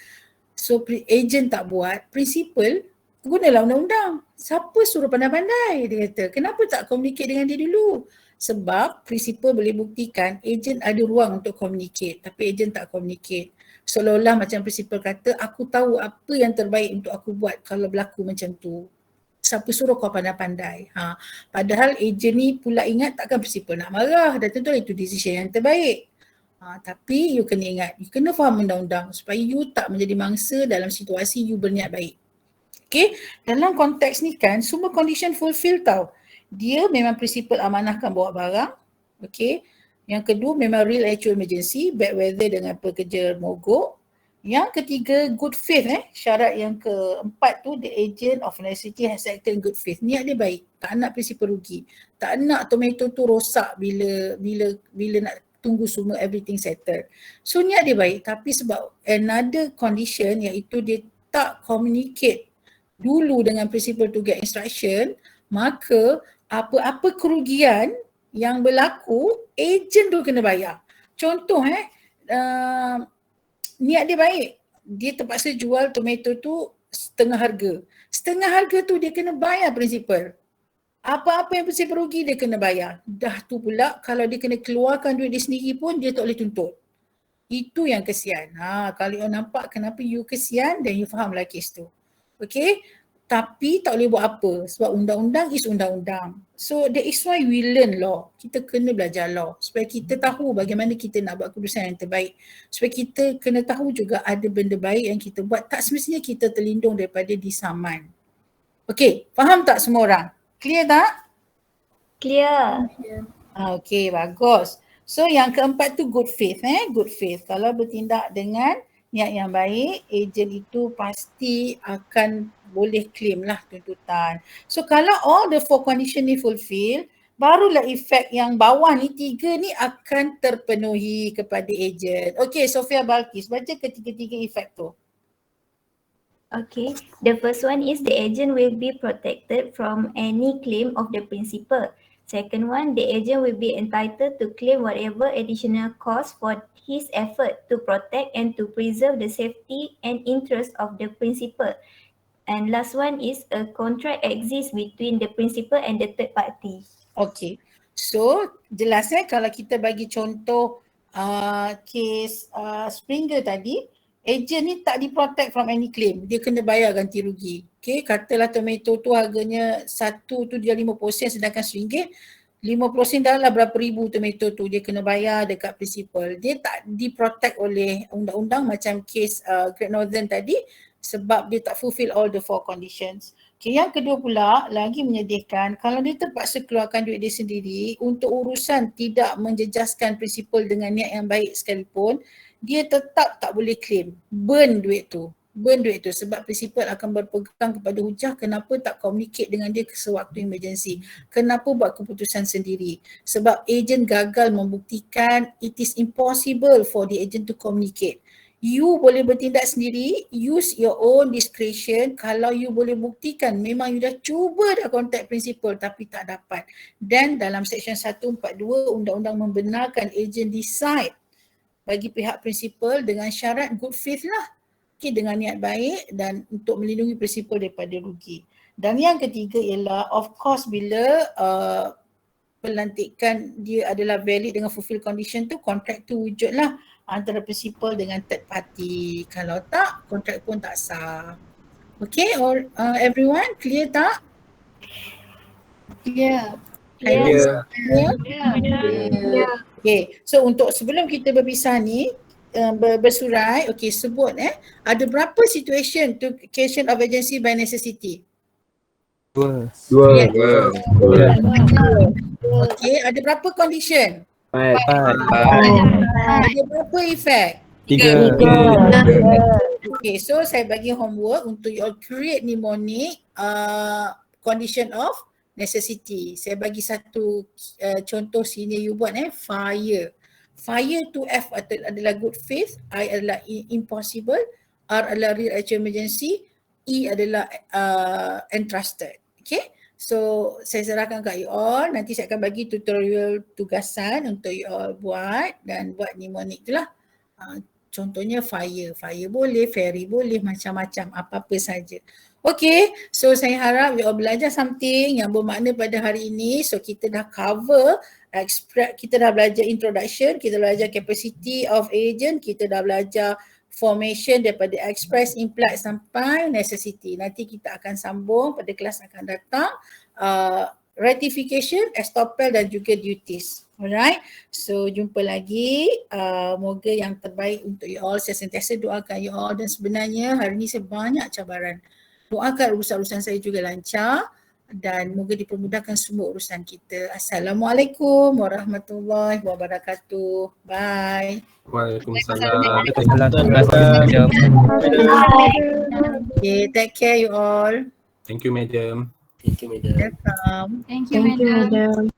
So agent tak buat, principal gunalah undang-undang. Siapa suruh pandai-pandai? Dia kata, kenapa tak communicate dengan dia dulu? Sebab principal boleh buktikan agent ada ruang untuk communicate tapi agent tak communicate. Seolah-olah macam principal kata, aku tahu apa yang terbaik untuk aku buat kalau berlaku macam tu. Siapa suruh kau pandai-pandai? Padahal agent ni pula ingat takkan principal nak marah dan tentu itu decision yang terbaik. Tapi you kena ingat, you kena faham undang-undang supaya you tak menjadi mangsa dalam situasi you berniat baik. Okay, dalam konteks ni kan semua condition fulfill tau. Dia memang prinsipal amanahkan bawa barang. Okay, yang kedua memang real actual emergency, bad weather dengan pekerja mogok. Yang ketiga good faith. Syarat yang keempat tu the agent of necessity has acted in good faith. Niat dia baik, tak nak prinsipal rugi. Tak nak tomato tu rosak bila nak tunggu semua everything settle. So niat dia baik tapi sebab another condition iaitu dia tak communicate dulu dengan principal to get instruction, maka apa-apa kerugian yang berlaku agent tu kena bayar. Contoh niat dia baik, dia terpaksa jual tomato tu setengah harga. Setengah harga tu dia kena bayar principal. Apa-apa yang principal rugi dia kena bayar. Dah tu pula kalau dia kena keluarkan duit dia sendiri pun dia tak boleh tuntut. Itu yang kesian. Kalau you nampak kenapa you kesian dan you fahamlah kes tu. Okay. Tapi tak boleh buat apa sebab undang-undang is undang-undang. So that is why we learn law. Kita kena belajar law supaya kita tahu bagaimana kita nak buat keputusan yang terbaik. Supaya kita kena tahu juga ada benda baik yang kita buat. Tak semestinya kita terlindung daripada disaman. Okay. Faham tak semua orang? Clear tak? Clear. Okay, bagus. So yang keempat tu good faith. Good faith. Kalau bertindak dengan niat yang baik, agent itu pasti akan boleh claim lah tuntutan. So kalau all the four condition ni fulfill, barulah efek yang bawah ni 3 ni akan terpenuhi kepada agent. Okay, Sofia Balkis, baca ketiga-tiga efek tu. Okay, the first one is the agent will be protected from any claim of the principal. Second one, the agent will be entitled to claim whatever additional cost for his effort to protect and to preserve the safety and interest of the principal. And last one is a contract exists between the principal and the third party. Okay, so jelas kalau kita bagi contoh kes Springer tadi, agent ni tak di-protect from any claim. Dia kena bayar ganti rugi. Okay, katalah tomato tu harganya satu tu dia 50 sen sedangkan RM1. 50 sen dah lah berapa ribu tomato tu dia kena bayar dekat principal. Dia tak di-protect oleh undang-undang macam kes Great Northern tadi sebab dia tak fulfill all the four conditions. Okay, yang kedua pula lagi menyedihkan kalau dia terpaksa keluarkan duit dia sendiri untuk urusan tidak menjejaskan principal dengan niat yang baik sekalipun, dia tetap tak boleh claim. Burn duit tu sebab principal akan berpegang kepada hujah kenapa tak communicate dengan dia sewaktu emergency. Kenapa buat keputusan sendiri? Sebab agent gagal membuktikan it is impossible for the agent to communicate. You boleh bertindak sendiri, use your own discretion kalau you boleh buktikan memang you dah cuba dah contact principal tapi tak dapat. Dan dalam section 142 undang-undang membenarkan agent decide bagi pihak principal dengan syarat good faith lah. Okay, dengan niat baik dan untuk melindungi principal daripada rugi. Dan yang ketiga ialah of course bila pelantikan dia adalah valid dengan fulfill condition tu, kontrak tu wujud lah antara principal dengan third party. Kalau tak, kontrak pun tak sah. Okay, or everyone clear tak? Yeah. Clear? Yeah. Okay, so untuk sebelum kita berpisah ni, bersurai, okay, sebut ada berapa situation to creation of agency by necessity? Dua. Okay, ada berapa condition? 4. Ada berapa effect? 3. Okay, so saya bagi homework untuk you all create mnemonic condition of necessity. Saya bagi satu contoh sini you buat fire. Fire to F adalah good faith, I adalah impossible, R adalah real actual emergency, E adalah entrusted. Okay, so saya serahkan kat you all, nanti saya akan bagi tutorial tugasan untuk you all buat dan buat mnemonic tu lah. Contohnya fire boleh, ferry boleh, macam-macam, apa-apa saja. Okay, so saya harap you all belajar something yang bermakna pada hari ini. So kita dah cover, kita dah belajar introduction, kita belajar capacity of agent, kita dah belajar formation daripada express, implied sampai necessity. Nanti kita akan sambung pada kelas akan datang, ratification, estoppel dan juga duties. Alright, so jumpa lagi. Moga yang terbaik untuk you all. Saya sentiasa doakan you all dan sebenarnya hari ni saya banyak cabaran. Doakan urusan-urusan saya juga lancar dan moga dipermudahkan semua urusan kita. Assalamualaikum warahmatullahi wabarakatuh. Bye. Waalaikumsalam. Okay, take care you all. Thank you, madam. Welcome. Thank you, madam.